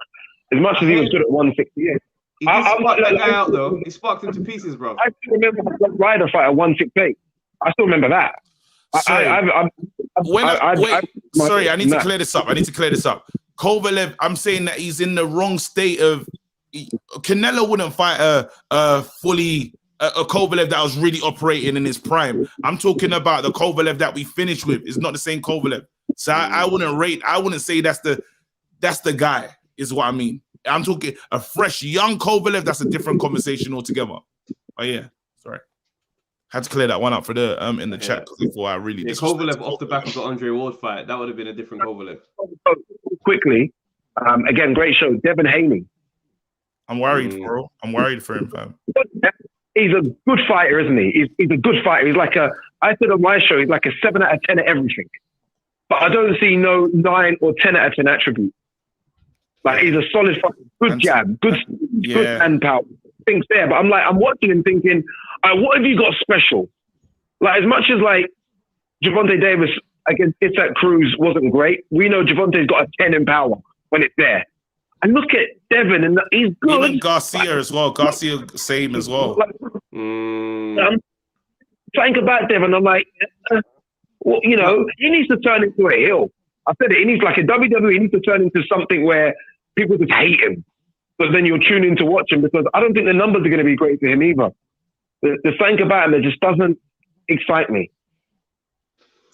As much as he was good at 168. He did spark that guy out, though. He sparked him to pieces, bro. I still remember the Ryder fight at 168. I still remember that. Sorry, I need to clear this up. Kovalev, I'm saying that he's in the wrong state of... Canelo wouldn't fight a Kovalev that was really operating in his prime. I'm talking about the Kovalev that we finished with. It's not the same Kovalev. So I wouldn't say that's the guy, is what I mean. I'm talking a fresh, young Kovalev. That's a different conversation altogether. Oh yeah, sorry. Had to clear that one up for the in the chat before I really. Yeah, Kovalev off the back of the Andre Ward fight, that would have been a different Kovalev. Quickly, again, great show. Devin Haney. I'm worried, bro. I'm worried for him, fam. He's a good fighter, isn't he? He's a good fighter. He's like I said on my show, he's like a 7 out of 10 at everything. But I don't see no 9 or 10 out of 10 attribute. Like he's a solid fighter, good jab, good hand power, things there. But I'm watching him thinking, what have you got special? Like as much as like Gervonta Davis against Isaac Cruz wasn't great, we know Gervonta's got a 10 in power when it's there. And look at Devin, and he's good. Even Garcia as well. Garcia same as well. Think about Devin. I'm like, well, you know, he needs to turn into a heel. I said it. He needs like a WWE. He needs to turn into something where people just hate him. but then you'll tune in to watch him because I don't think the numbers are going to be great for him either. There's something about him that just doesn't excite me.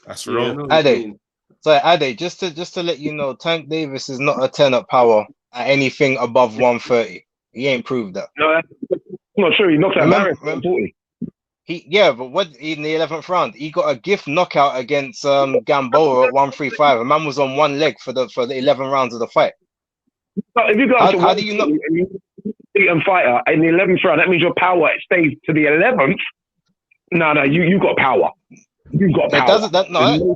That's real. Ade, sorry, Ade, just to let you know, Tank Davis is not a 10 at power at anything above 130. He ain't proved that. No, I'm not sure. He knocked out Barris at 40. But what in the 11th round, he got a gift knockout against Gamboa at 135. A man was on one leg for the 11 rounds of the fight. But if you go how do you know? And fighter in the 11th round, that means your power stays to the 11th. No, you got power. You got power.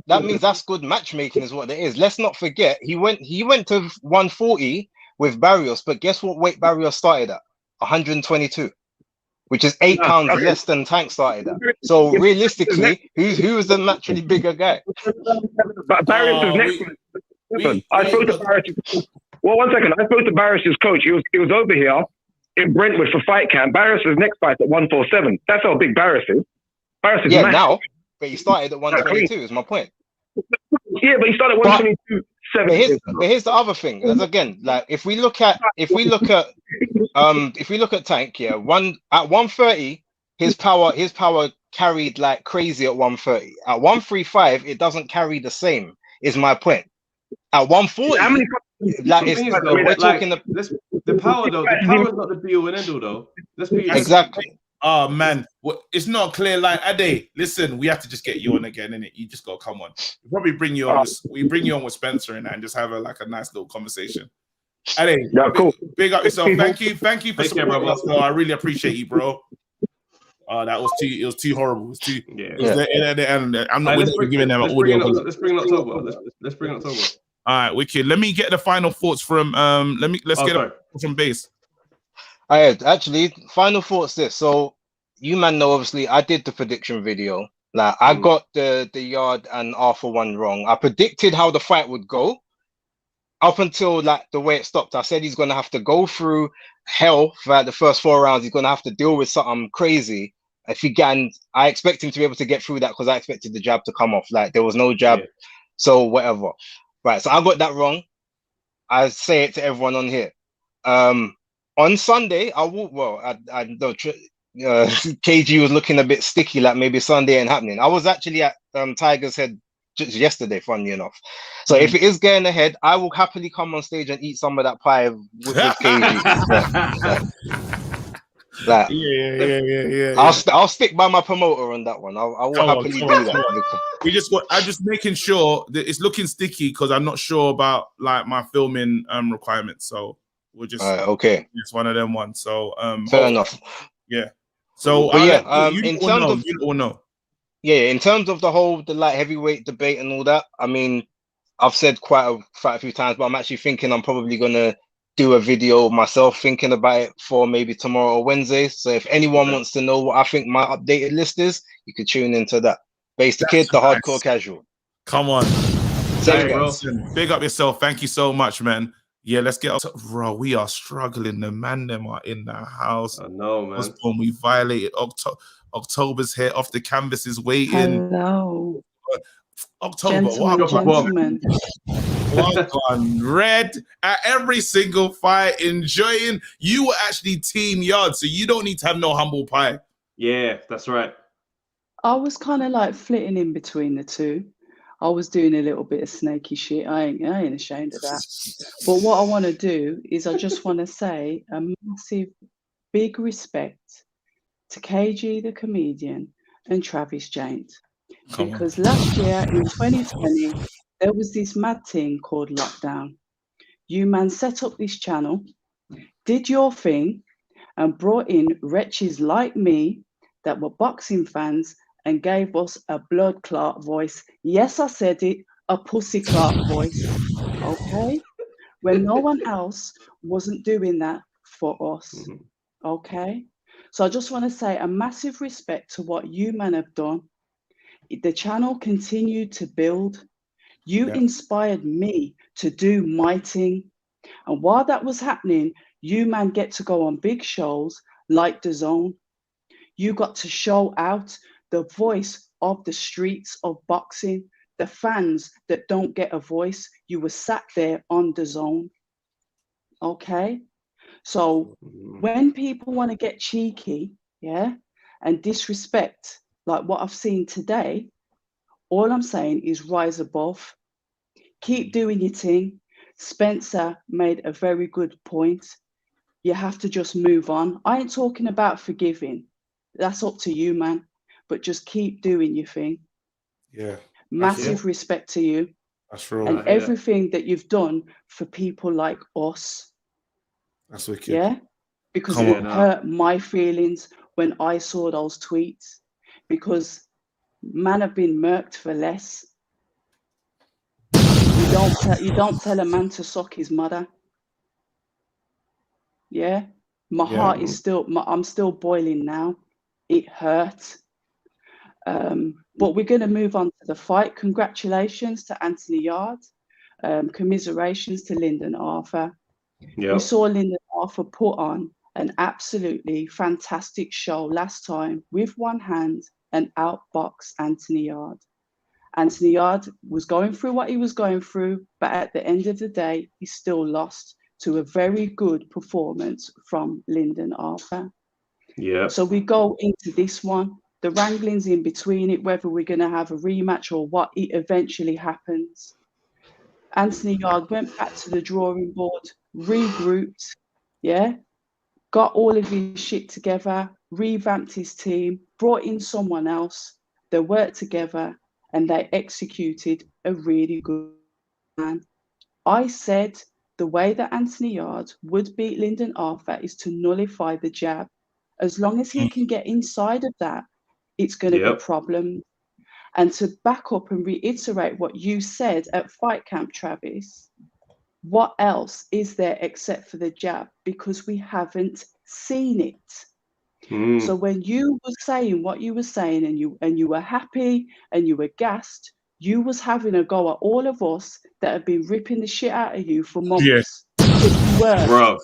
That means that's good matchmaking, is what it is. Let's not forget he went to 140 with Barrios, but guess what weight Barrios started at? 122. Which is 8 pounds less than Tank started at. So realistically, who is the naturally bigger guy? But Barrios is next. I spoke to Barrios. Well, 1 second. I spoke to Barrios' coach. He was over here in Brentwood for fight camp. Barrios' next fight at 147. That's how big Barrios is. Barrios is massive. Now, but he started at 122. Is my point. Yeah, but he started at 122. But here's the other thing. As again, like if we look at Tank, at 130, his power carried like crazy at 130. At 135, it doesn't carry the same. Is my point. At 140, the power though. The power is not the be all and end all though. Let's be exactly. Oh man, it's not a clear line. Ade, listen, we have to just get you on again, innit? You just got to come on. We'll probably bring you on. We bring you on with Spencer and just have a nice little conversation. Ade, cool. Big up yourself. Thank you for supporting us, bro. I really appreciate you, bro. That was too. It was too horrible. It was too. Yeah. I'm not giving them an audio. Let's bring in October. Let's bring in October. All right, wicked. Let me get the final thoughts from let's get from base. Actually, final thoughts this. So you man know obviously I did the prediction video. Like I got the Yarde and Arthur one wrong. I predicted how the fight would go up until like the way it stopped. I said he's gonna have to go through hell for like, the first 4 rounds. He's gonna have to deal with something crazy. If he can, I expect him to be able to get through that because I expected the jab to come off. Like there was no jab, so whatever. Right, so I got that wrong. I say it to everyone on here. On Sunday, I know KG was looking a bit sticky, like maybe Sunday ain't happening. I was actually at Tiger's Head just yesterday, funny enough. So if it is going ahead, I will happily come on stage and eat some of that pie with KG. Yeah. I'll stick by my promoter on that one. I will happily do that. I'm just making sure that it's looking sticky because I'm not sure about like my filming requirements. So we'll just okay. It's one of them ones. So fair enough. Yeah. So in terms of the light heavyweight debate and all that, I mean, I've said quite a few times, but I'm actually thinking I'm probably gonna do a video myself thinking about it for maybe tomorrow or Wednesday. So if anyone wants to know what I think my updated list is, you can tune into that. Base the Kid, the hardcore casual. Come on. Bro. Big up yourself. Thank you so much, man. Yeah, let's get up. Bro, we are struggling. The man them are in the house. I know, man. When we violated October's hair off the canvas is waiting. Hello. October. Gentlemen. On red at every single fight, enjoying. You were actually Team Yarde, so you don't need to have no humble pie. Yeah, that's right. I was kind of like flitting in between the two. I was doing a little bit of snaky shit. I ain't ashamed of that. But what I want to do is I just want to say a massive, big respect to KG the comedian and Travis James. Because last year in 2020, there was this mad thing called lockdown. You man set up this channel, did your thing, and brought in wretches like me that were boxing fans and gave us a blood clot voice. Yes, I said it, a pussy clot voice. Okay? When no one else wasn't doing that for us. Okay? So I just want to say a massive respect to what you man have done. The channel continued to build. You inspired me to do my thing. And while that was happening, you man get to go on big shows like The Zone. You got to show out the voice of the streets of boxing, the fans that don't get a voice. You were sat there on The Zone. Okay? So when people want to get cheeky, yeah, and disrespect, like what I've seen today, all I'm saying is rise above. Keep doing your thing. Spencer made a very good point. You have to just move on. I ain't talking about forgiving. That's up to you, man. But just keep doing your thing. Yeah. Massive respect to you. That's real. And everything that you've done for people like us. That's wicked. Yeah? Because it hurt my feelings when I saw those tweets. Because man have been murked for less. You don't tell a man to suck his mother. Yeah? My heart is still, I'm still boiling now. It hurt. But we're going to move on to the fight. Congratulations to Anthony Yarde. Commiserations to Lyndon Arthur. Yep. We saw Lyndon Arthur put on an absolutely fantastic show last time with one hand and outbox Anthony Yarde. Anthony Yarde was going through what he was going through, but at the end of the day, he still lost to a very good performance from Lyndon Arthur. Yeah. So we go into this one. The wranglings in between it, whether we're going to have a rematch or what, it eventually happens. Anthony Yarde went back to the drawing board, regrouped, yeah, got all of his shit together, revamped his team, brought in someone else. They worked together and they executed a really good plan. I said the way that Anthony Yarde would beat Lyndon Arthur is to nullify the jab. As long as he can get inside of that, it's going to be problem. And to back up and reiterate what you said at Fight Camp, Travis, what else is there except for the jab? Because we haven't seen it. So when you were saying what you were saying and you were happy and you were gassed, you was having a go at all of us that have been ripping the shit out of you for months. Yes. You were. Bro.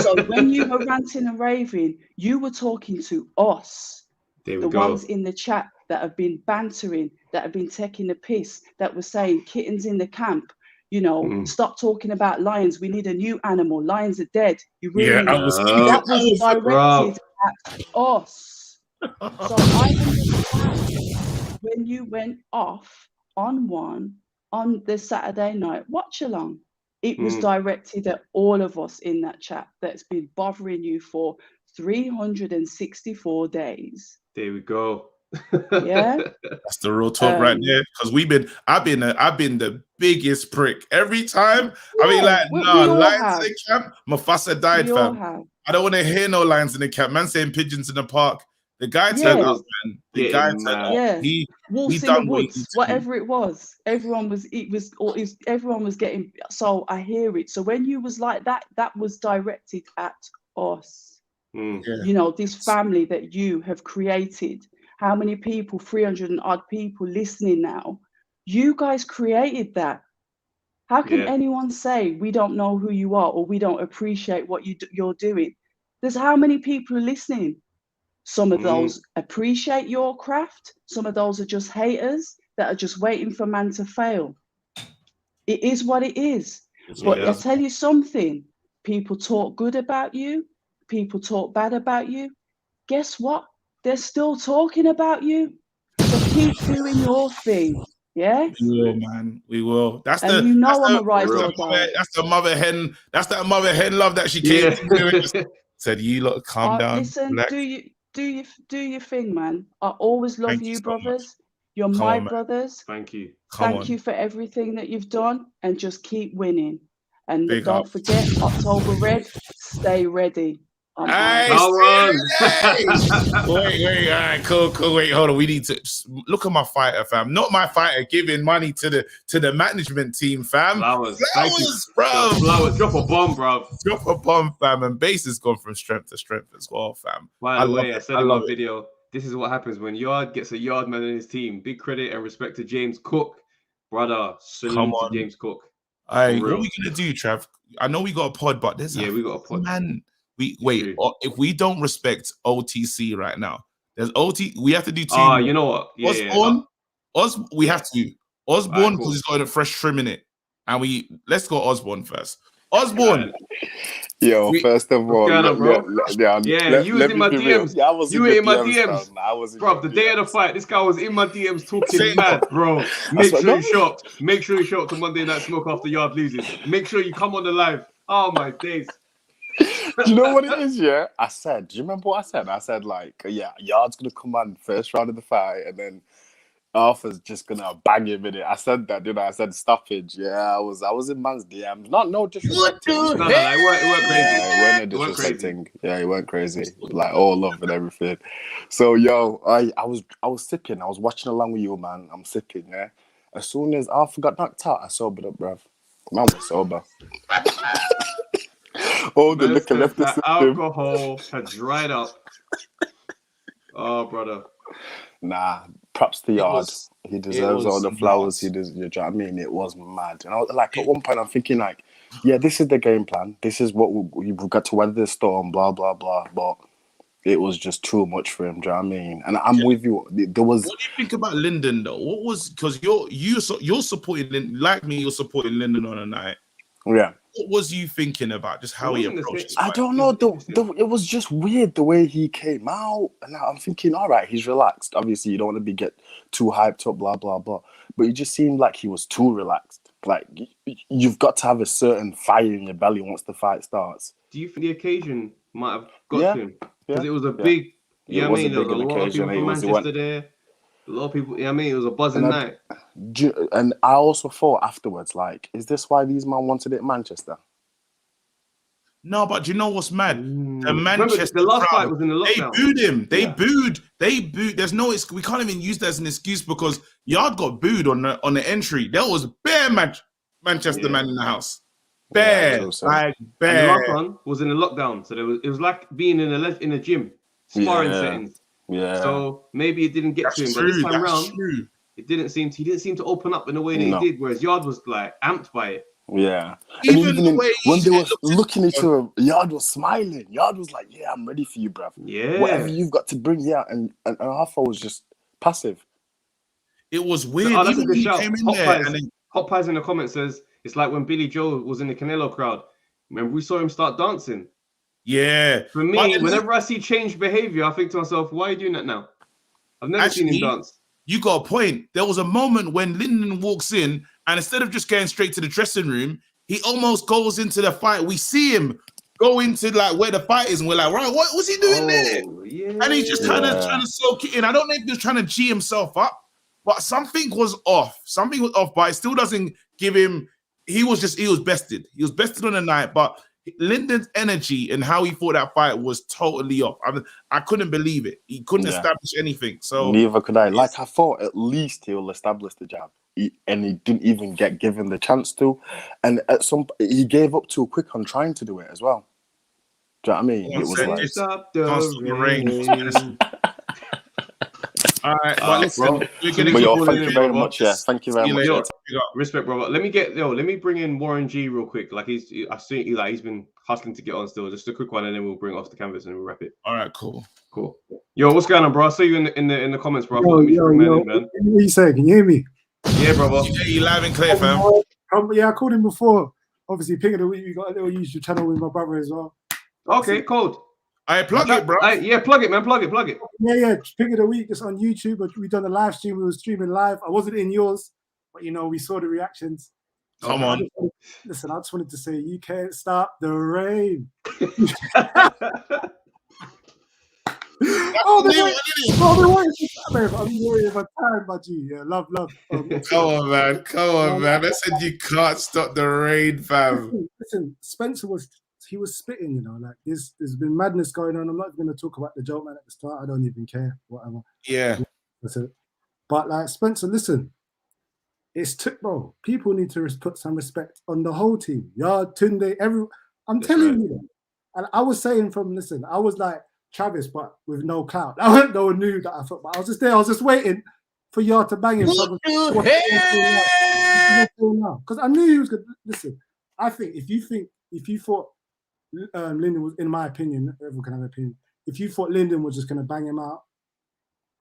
So when you were ranting and raving, you were talking to us. There we the go. ones in the chat that have been bantering, that have been taking the piss, that were saying kittens in the camp, you know, stop talking about lions. We need a new animal. Lions are dead. You really I was that was directed at us. So I understand when you went off on one on the Saturday night watch along. It was directed at all of us in that chat that's been bothering you for 364 days. There we go. Yeah, that's the real talk right there. Because I've been the biggest prick every time. I mean, like, lions in the camp. Mufasa died, fam. I don't want to hear no lions in the camp. Man saying pigeons in the park. The guy turned up, man. The guy turned up. Yeah, He wolves in done the woods, whatever it was. Everyone was getting. So I hear it. So when you was like that, that was directed at us. You know, this family that you have created. How many people? 300 and odd people listening now. You guys created that. How can anyone say we don't know who you are or we don't appreciate what you're doing? There's how many people are listening. Some of those appreciate your craft. Some of those are just haters that are just waiting for man to fail. It is what it is. But I tell you something, people talk good about you. People talk bad about you. Guess what? They're still talking about you. So keep doing your thing. Yeah? We will, man. We will. That's and the you know that's I'm the, a ride that's or the die. mother, that's the mother hen. That's that mother hen love that she came to do. Said, you lot calm down. Listen, relax. do your thing, man. I always love you, so brothers. You're Come my on, man. brothers. Thank you. Thank you for everything that you've done, and just keep winning. And Big don't up. forget, October Red, stay ready. Hey, wait, all right, cool. Wait, hold on. We need to look at my fighter, fam. Not my fighter giving money to the management team, fam. Flowers, bro. Flowers, drop a bomb, bro. Drop a bomb, fam. And base has gone from strength to strength as well, fam. By the way, I said in my video, this is what happens when Yarde gets a yard man in his team. Big credit and respect to James Cook, brother. Salute to James Cook. Hey, what are we gonna do, Trav? I know we got a pod, but there's we got a pod, man. If we don't respect OTC right now, there's OT. We have to do two. You know what? We have to Osborne because he's got a fresh trim in it, and let's go Osborne first. Osborne. Yo, first of all, going on, bro? You was let in me my be real. DMs. Yeah, I was You were in my DMs, DMs. fam. I was in Bro, the day of the fight, this guy was in my DMs talking mad, bro. Make swear- sure no. you show up. Make sure you show up to Monday Night Smoke after Yard loses. Make sure you come on the live. Oh my days. Do you know what it is? Yeah, I said. Do you remember what I said? I said like, yeah, Yard's gonna come on first round of the fight, and then Arthur's just gonna bang him in it. I said that, didn't I? I said stoppage. Yeah, I was in man's DMs. No disrespect. No, it weren't crazy. Yeah, it weren't no disrespecting. Yeah, it weren't crazy. Like all love and everything. So yo, I was sipping. I was watching along with you, man. I'm sipping. Yeah. As soon as Arthur got knocked out, I sobered up, bruv. Man was sober. All the liquor left the system. Alcohol had dried up. Oh, brother. Nah, props to Yard. He deserves all the flowers. He does. You know what I mean? It was mad. And I was like, at one point, I'm thinking like, yeah, this is the game plan. This is what we've got to weather the storm. Blah blah blah. But it was just too much for him. Do you know what I mean? And I'm with you. There was. What do you think about Lyndon though? What was because you're supporting Lyndon, like me. You're supporting Lyndon on a night. Yeah. What was you thinking about just how he approached it? I don't know. It was just weird the way he came out, and I'm thinking, all right, he's relaxed. Obviously, you don't want to get too hyped up, blah blah blah. But it just seemed like he was too relaxed. Like you've got to have a certain fire in your belly once the fight starts. Do you think the occasion might have got to him? Because it was a big. Yeah, I mean, there was a lot of people from Manchester there. A lot of people. I mean, it was a buzzing night. And I also thought afterwards, like, is this why these men wanted it in Manchester? No, but do you know what's mad? The Manchester the last crowd, fight was in the lockdown. They booed him. They booed. There's no. We can't even use that as an excuse because Yard got booed on the entry. There was bare Manchester man in the house. Bare, like bare. And the last one was in the lockdown, so it was like being in a gym, sparring settings. Yeah. So maybe it didn't get to him, but this time round, he didn't seem to open up in the way that he did. Whereas Yard was like amped by it. Yeah. Even when they were looking at each other, Yard was smiling. Yard was like, "Yeah, I'm ready for you, bruv. Yeah. Whatever you've got to bring, yeah." And Arthur was just passive. It was weird. So, that's even a good when shout. he came in there, and then Hot Pies in the comments says it's like when Billy Joe was in the Canelo crowd. Remember, we saw him start dancing. Yeah. For me, whenever I see changed behavior, I think to myself, why are you doing that now? I've never seen him dance. You got a point. There was a moment when Lyndon walks in, and instead of just going straight to the dressing room, he almost goes into the fight. We see him go into like where the fight is, and we're like, right, what was he doing there? Yeah. And he's just trying to soak it in. I don't know if he was trying to G himself up, but something was off. Something was off, but it still doesn't give him. He was bested. He was bested on the night, but Lyndon's energy and how he fought that fight was totally off. I couldn't believe it. He couldn't establish anything. So neither could I. Like I thought, at least he'll establish the jab, and he didn't even get given the chance to. And at he gave up too quick on trying to do it as well. Do you know what I mean? It was like stop the rain. All right, but listen, thank you very much. Yeah, thank you very much. Respect, brother. Let me bring in Warren G real quick. Like he's been hustling to get on still. Just a quick one, and then we'll bring it off the canvas and we'll wrap it. All right, cool. Yo, what's going on, bro? I saw you in the comments, bro. Yo. What are you saying? Can you hear me? Yeah, brother. Yeah, you live and clear, fam. Yeah, I called him before. Obviously, Pick of the Week. We got a little YouTube channel with my brother as well. Okay, cool. I plug it, bro. Yeah, plug it, man. Plug it. Yeah. Pick of the Week. It's on YouTube. But we done a live stream. We were streaming live. I wasn't in yours, but we saw the reactions. Come on. Listen, I just wanted to say you can't stop the rain. The way. I'm worried about time, my G. Yeah, love. Come on, man. I said you can't stop the rain, fam. Listen, Spencer was spitting, like there's been madness going on. I'm not going to talk about the joke man at the start. I don't even care, whatever. Yeah. That's it. But like Spencer, listen, it's bro. People need to put some respect on the whole team. Yard, Tunde, everyone. I'm telling you. And I was saying I was like Travis, but with no clout. No one knew that I thought, but I was just there. I was just waiting for Yard to bang him. Because I knew he was good. Listen, I think if you thought Lyndon was, in my opinion, everyone can have an opinion. If you thought Lyndon was just going to bang him out,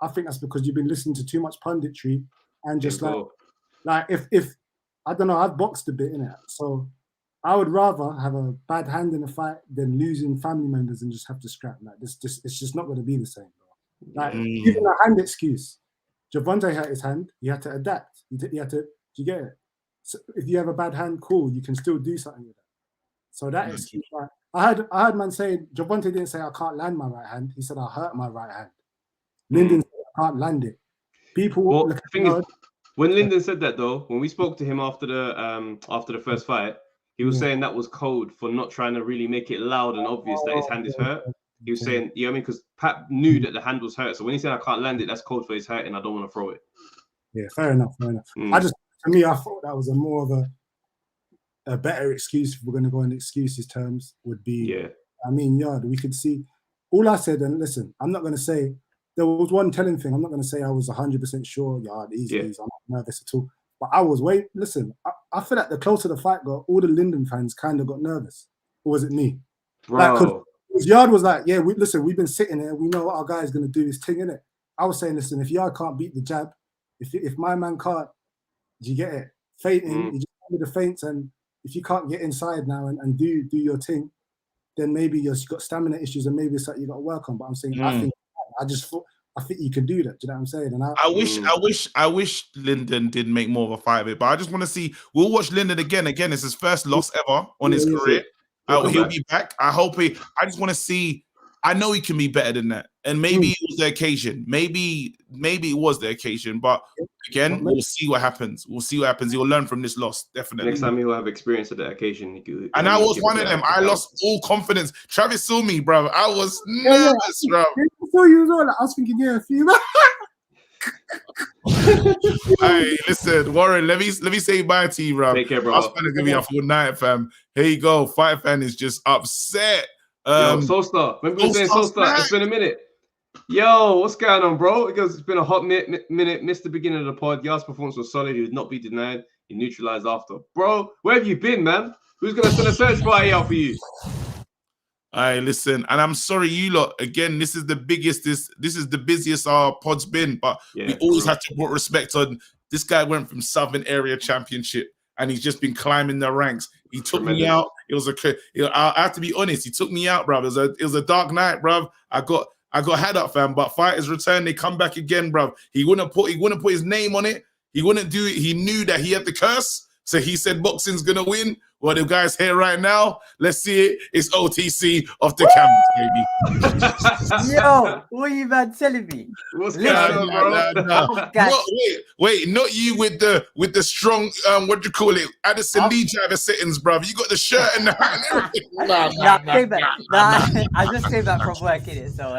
I think that's because you've been listening to too much punditry and just like if I don't know, I've boxed a bit in it, so I would rather have a bad hand in a fight than losing family members and just have to scrap. Like this, it's just not going to be the same, bro. Like even a hand excuse. Javonte hurt his hand. He had to adapt. He had to. Do you get it? So if you have a bad hand, cool. You can still do something with that. So that excuse, like, I heard man saying Javonte didn't say I can't land my right hand. He said I hurt my right hand. Lyndon said I can't land it. People. Well, the thing is, when Lyndon said that though, when we spoke to him after the first fight, he was saying that was code for not trying to really make it loud and obvious that his hand is hurt. He was saying, you know what I mean? Because Pat knew that the hand was hurt. So when he said I can't land it, that's code for his hurt and I don't want to throw it. Yeah, fair enough. To me, I thought that was a more of a better excuse, if we're going to go in excuses terms, would be, I mean, we could see, all I said, and listen, I'm not going to say, there was one telling thing, I'm not going to say I was 100% sure, easy, I'm not nervous at all, but I was, listen, I feel like the closer the fight got, all the Lyndon fans kind of got nervous. Or was it me? Bro. Like, because Yarde was like, yeah, listen, we've been sitting here, we know what our guy's going to do his thing, innit? I was saying, listen, if Yarde can't beat the jab, if my man can't, do you get it? Feinting, you just do the feints, and if you can't get inside now and do your thing, then maybe you've got stamina issues and maybe it's something you got to work on. But I'm saying, I think you can do that. Do you know what I'm saying? And I wish Lyndon did make more of a fight of it, but I just want to see. We'll watch Lyndon again. Again, it's his first loss ever on his career. He'll be back. I hope I just want to see. I know he can be better than that, and maybe it was the occasion. Maybe it was the occasion, but again, we'll see what happens. We'll see what happens. He'll learn from this loss, definitely. Next time he'll have experience at that occasion. And I was one of them. I lost all confidence. Travis saw me, bro. I was nervous, bro. I saw you as well. I was thinking, a few. Hey, listen, Warren. Let me say bye to you, bro. Take care, bro. I was going to give you a full night, fam. Here you go. Fight fan is just upset. Yo, Soulstar. Remember we were saying Soulstar? It's been a minute. Yo, what's going on, bro? Because it's been a hot minute. Missed the beginning of the pod. Yarde's performance was solid. He would not be denied. He neutralized after. Bro, where have you been, man? Who's going to send a search party out for you? All right, listen, and I'm sorry, you lot. Again, this is the biggest. This is the busiest our pod's been, but we always have to put respect on. This guy went from Southern Area Championship, and he's just been climbing the ranks. He took me out. It was I have to be honest. He took me out, bro. It was a dark night, bro. I got had up, fam. But fighters return. They come back again, bro. He wouldn't put his name on it. He wouldn't do it. He knew that he had the curse, so he said boxing's gonna win. Well, the guy's here right now. Let's see it. It's OTC off the cameras, baby. Yo, what are you man telling me? What's going on, bro? Wait, not you with the strong what do you call it? Addison Lee driver settings, bro. You got the shirt and the hat. I just came back from work in it, so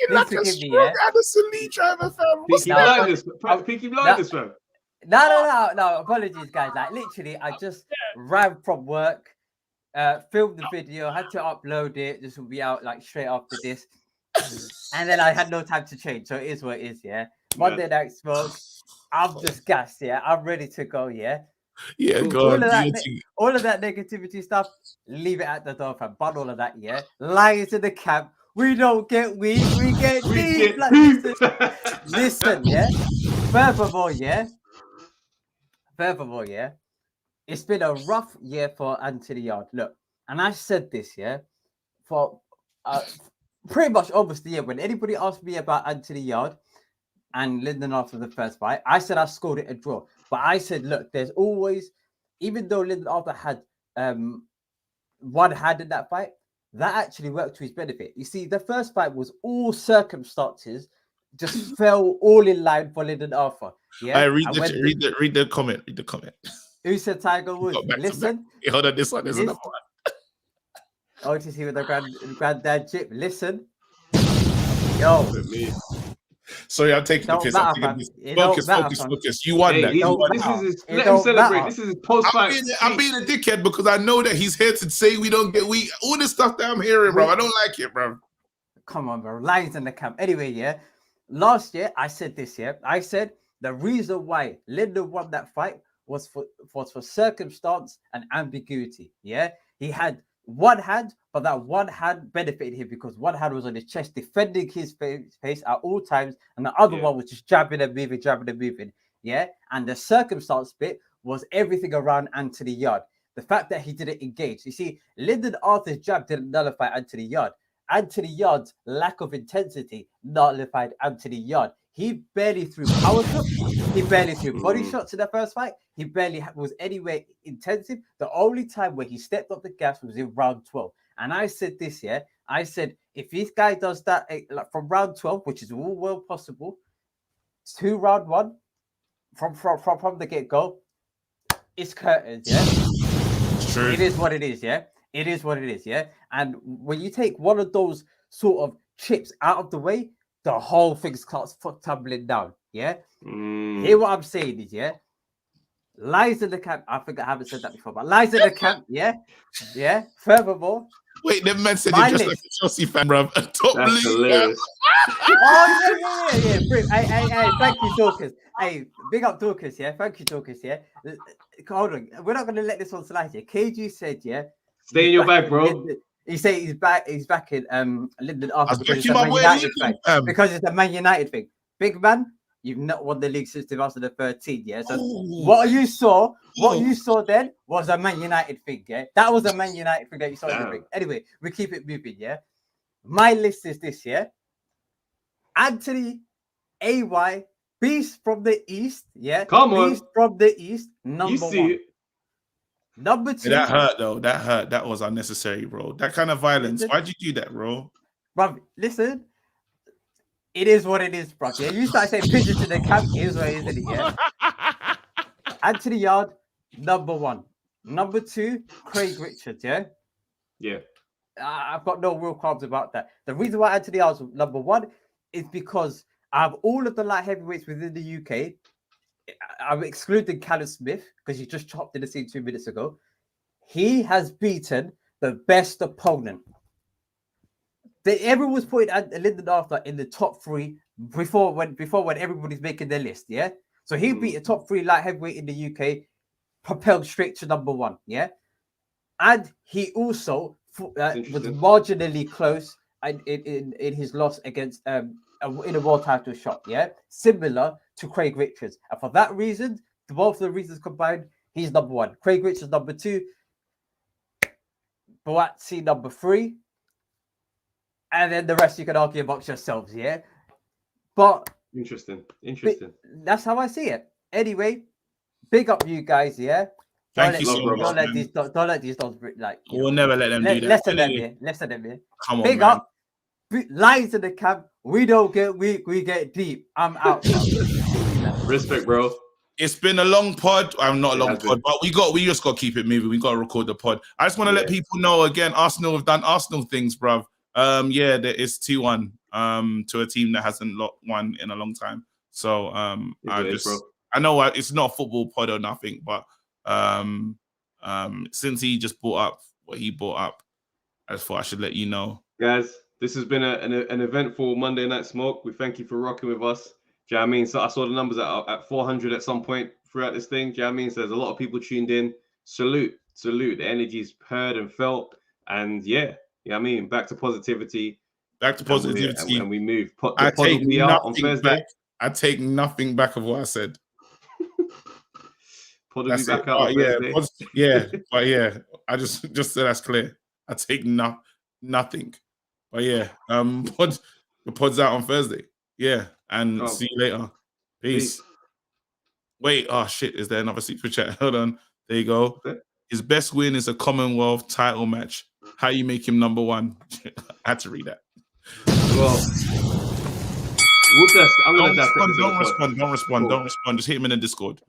like a strong Addison Lee driver, fam. Peaky Blinders, fam. No. Apologies, guys. Like literally, I just ran from work, filmed the video, had to upload it. This will be out like straight after this, and then I had no time to change. So it is what it is. Yeah. Monday Night Smoke. I'm just gassed. Yeah. I'm ready to go. Yeah. Yeah. Go on. All of that negativity stuff, leave it at the door, fam. But all of that, yeah. Lying to the camp. We don't get weak. We get deep. Like, listen, yeah. Furthermore, yeah, it's been a rough year for Anthony Yarde. Look, and I said this, yeah, for pretty much almost the year. When anybody asked me about Anthony Yarde and Lyndon after the first fight, I said I scored it a draw. But I said, look, there's always, even though Lyndon after had one hand in that fight, that actually worked to his benefit. You see, the first fight was all circumstances just fell all in line for Lyndon Arthur. Yeah, read the comment. Read the comment. Who said Tiger Woods? Listen. Hold on, this one is another one. OTC with the granddad chip. Listen. Yo. Sorry, I'm taking the piss. Focus. You won that. Let him celebrate. This is his post-fight. I'm being a dickhead because I know that he's here to say we don't get weak. All this stuff that I'm hearing, bro. I don't like it, bro. Come on, bro. Lions in the camp. Anyway, yeah. Last year, I said this, yeah. I said the reason why Lyndon won that fight was for circumstance and ambiguity. Yeah, he had one hand, but that one hand benefited him because one hand was on his chest, defending his face at all times, and the other one was just jabbing and moving. Yeah, and the circumstance bit was everything around Anthony Yarde. The fact that he didn't engage. You see, Lyndon Arthur's jab didn't nullify Anthony Yarde. Anthony Yarde's lack of intensity nullified Anthony Yarde. He barely threw power shots. He barely threw body shots in the first fight. He barely was anywhere intensive. The only time where he stepped up the gas was in round 12. And I said this, yeah. I said, if this guy does that like from round 12, which is all well possible, to round 1, from the get-go, it's curtains, yeah? It's true. It is what it is, yeah? It is what it is, yeah? And when you take one of those sort of chips out of the way, the whole thing starts tumbling down, yeah? Here what I'm saying is, yeah? Lies in the camp. I think I haven't said that before, but lies in the camp, yeah? Yeah? Furthermore... Wait, the man said you're just like a Chelsea fan, bro. That's hilarious. Oh, yeah. Hey, thank you, Dorcas. Hey, big up Dorcas, yeah? Thank you, Dorcas, yeah? Hold on. We're not going to let this one slide here. KG said, yeah? Stay in your bag, bro. He said he's back in Lyndon Arthur because it's a a Man United thing. Because it's a Man United thing. Big man, you've not won the league since 2013, yeah? So what you saw then was a Man United thing, yeah? That was a Man United thing that you saw in the ring. Anyway, we keep it moving, yeah? My list is this, yeah? Anthony, AY, Beast from the East, yeah? Come on. Beast from the East, number 1. It. Number 2. That hurt, though. That hurt. That was unnecessary, bro. That kind of violence. Why'd you do that, bro? Bro, listen. It is what it is, bro. Yeah, you start saying pigeons in the camp. Here's what it is, isn't it? Yeah. Anthony Yarde, number 1. Number 2, Craig Richards. Yeah. Yeah. I've got no real qualms about that. The reason why Anthony Yarde's number 1 is because I have all of the light heavyweights within the UK. I'm excluding Callum Smith because he just chopped in the scene 2 minutes ago. He has beaten the best opponent. Everyone was putting Lyndon Arthur in the top 3 before when everybody's making their list, yeah? So he beat a top 3 light heavyweight in the UK, propelled straight to number 1, yeah? And he also was marginally close in his loss against in a world title shot, yeah? Similar to Craig Richards. And for that reason, both of the reasons combined, he's number 1. Craig Richards number 2. Boatsi number 3. And then the rest you can argue amongst yourselves, yeah? But interesting. That's how I see it. Anyway, big up you guys, yeah? Thank you so much. Don't let these dogs like. We'll never let them do that. Less than them here. Come on, big man. up. Lies in the camp. We don't get weak. We get deep. I'm out. Respect, bro. It's been a long pod. I'm not a long pod, but we just got to keep it moving. We got to record the pod. I just want to let people know again. Arsenal have done Arsenal things, bruv. It's 2-1 to a team that hasn't won in a long time. So I know it's not a football pod or nothing, but since he just brought up what he brought up, I just thought I should let you know. Guys, this has been an eventful Monday Night Smoke. We thank you for rocking with us. Do you know what I mean? So I saw the numbers at 400 at some point throughout this thing. Do you know what I mean? So there's a lot of people tuned in. Salute. The energy's heard and felt. And yeah. Yeah, I mean, back to positivity. And we move. I take nothing back. I take nothing back of what I said. Pod will be back out on Thursday. But yeah, I just so that's clear. I take nothing. But yeah, the pod's out on Thursday. Yeah, and see you later. Peace. Wait, oh shit, is there another super chat? Hold on. There you go. His best win is a Commonwealth title match. How you make him number 1? I had to read that. Well, I'm gonna don't respond. Just hit him in the Discord.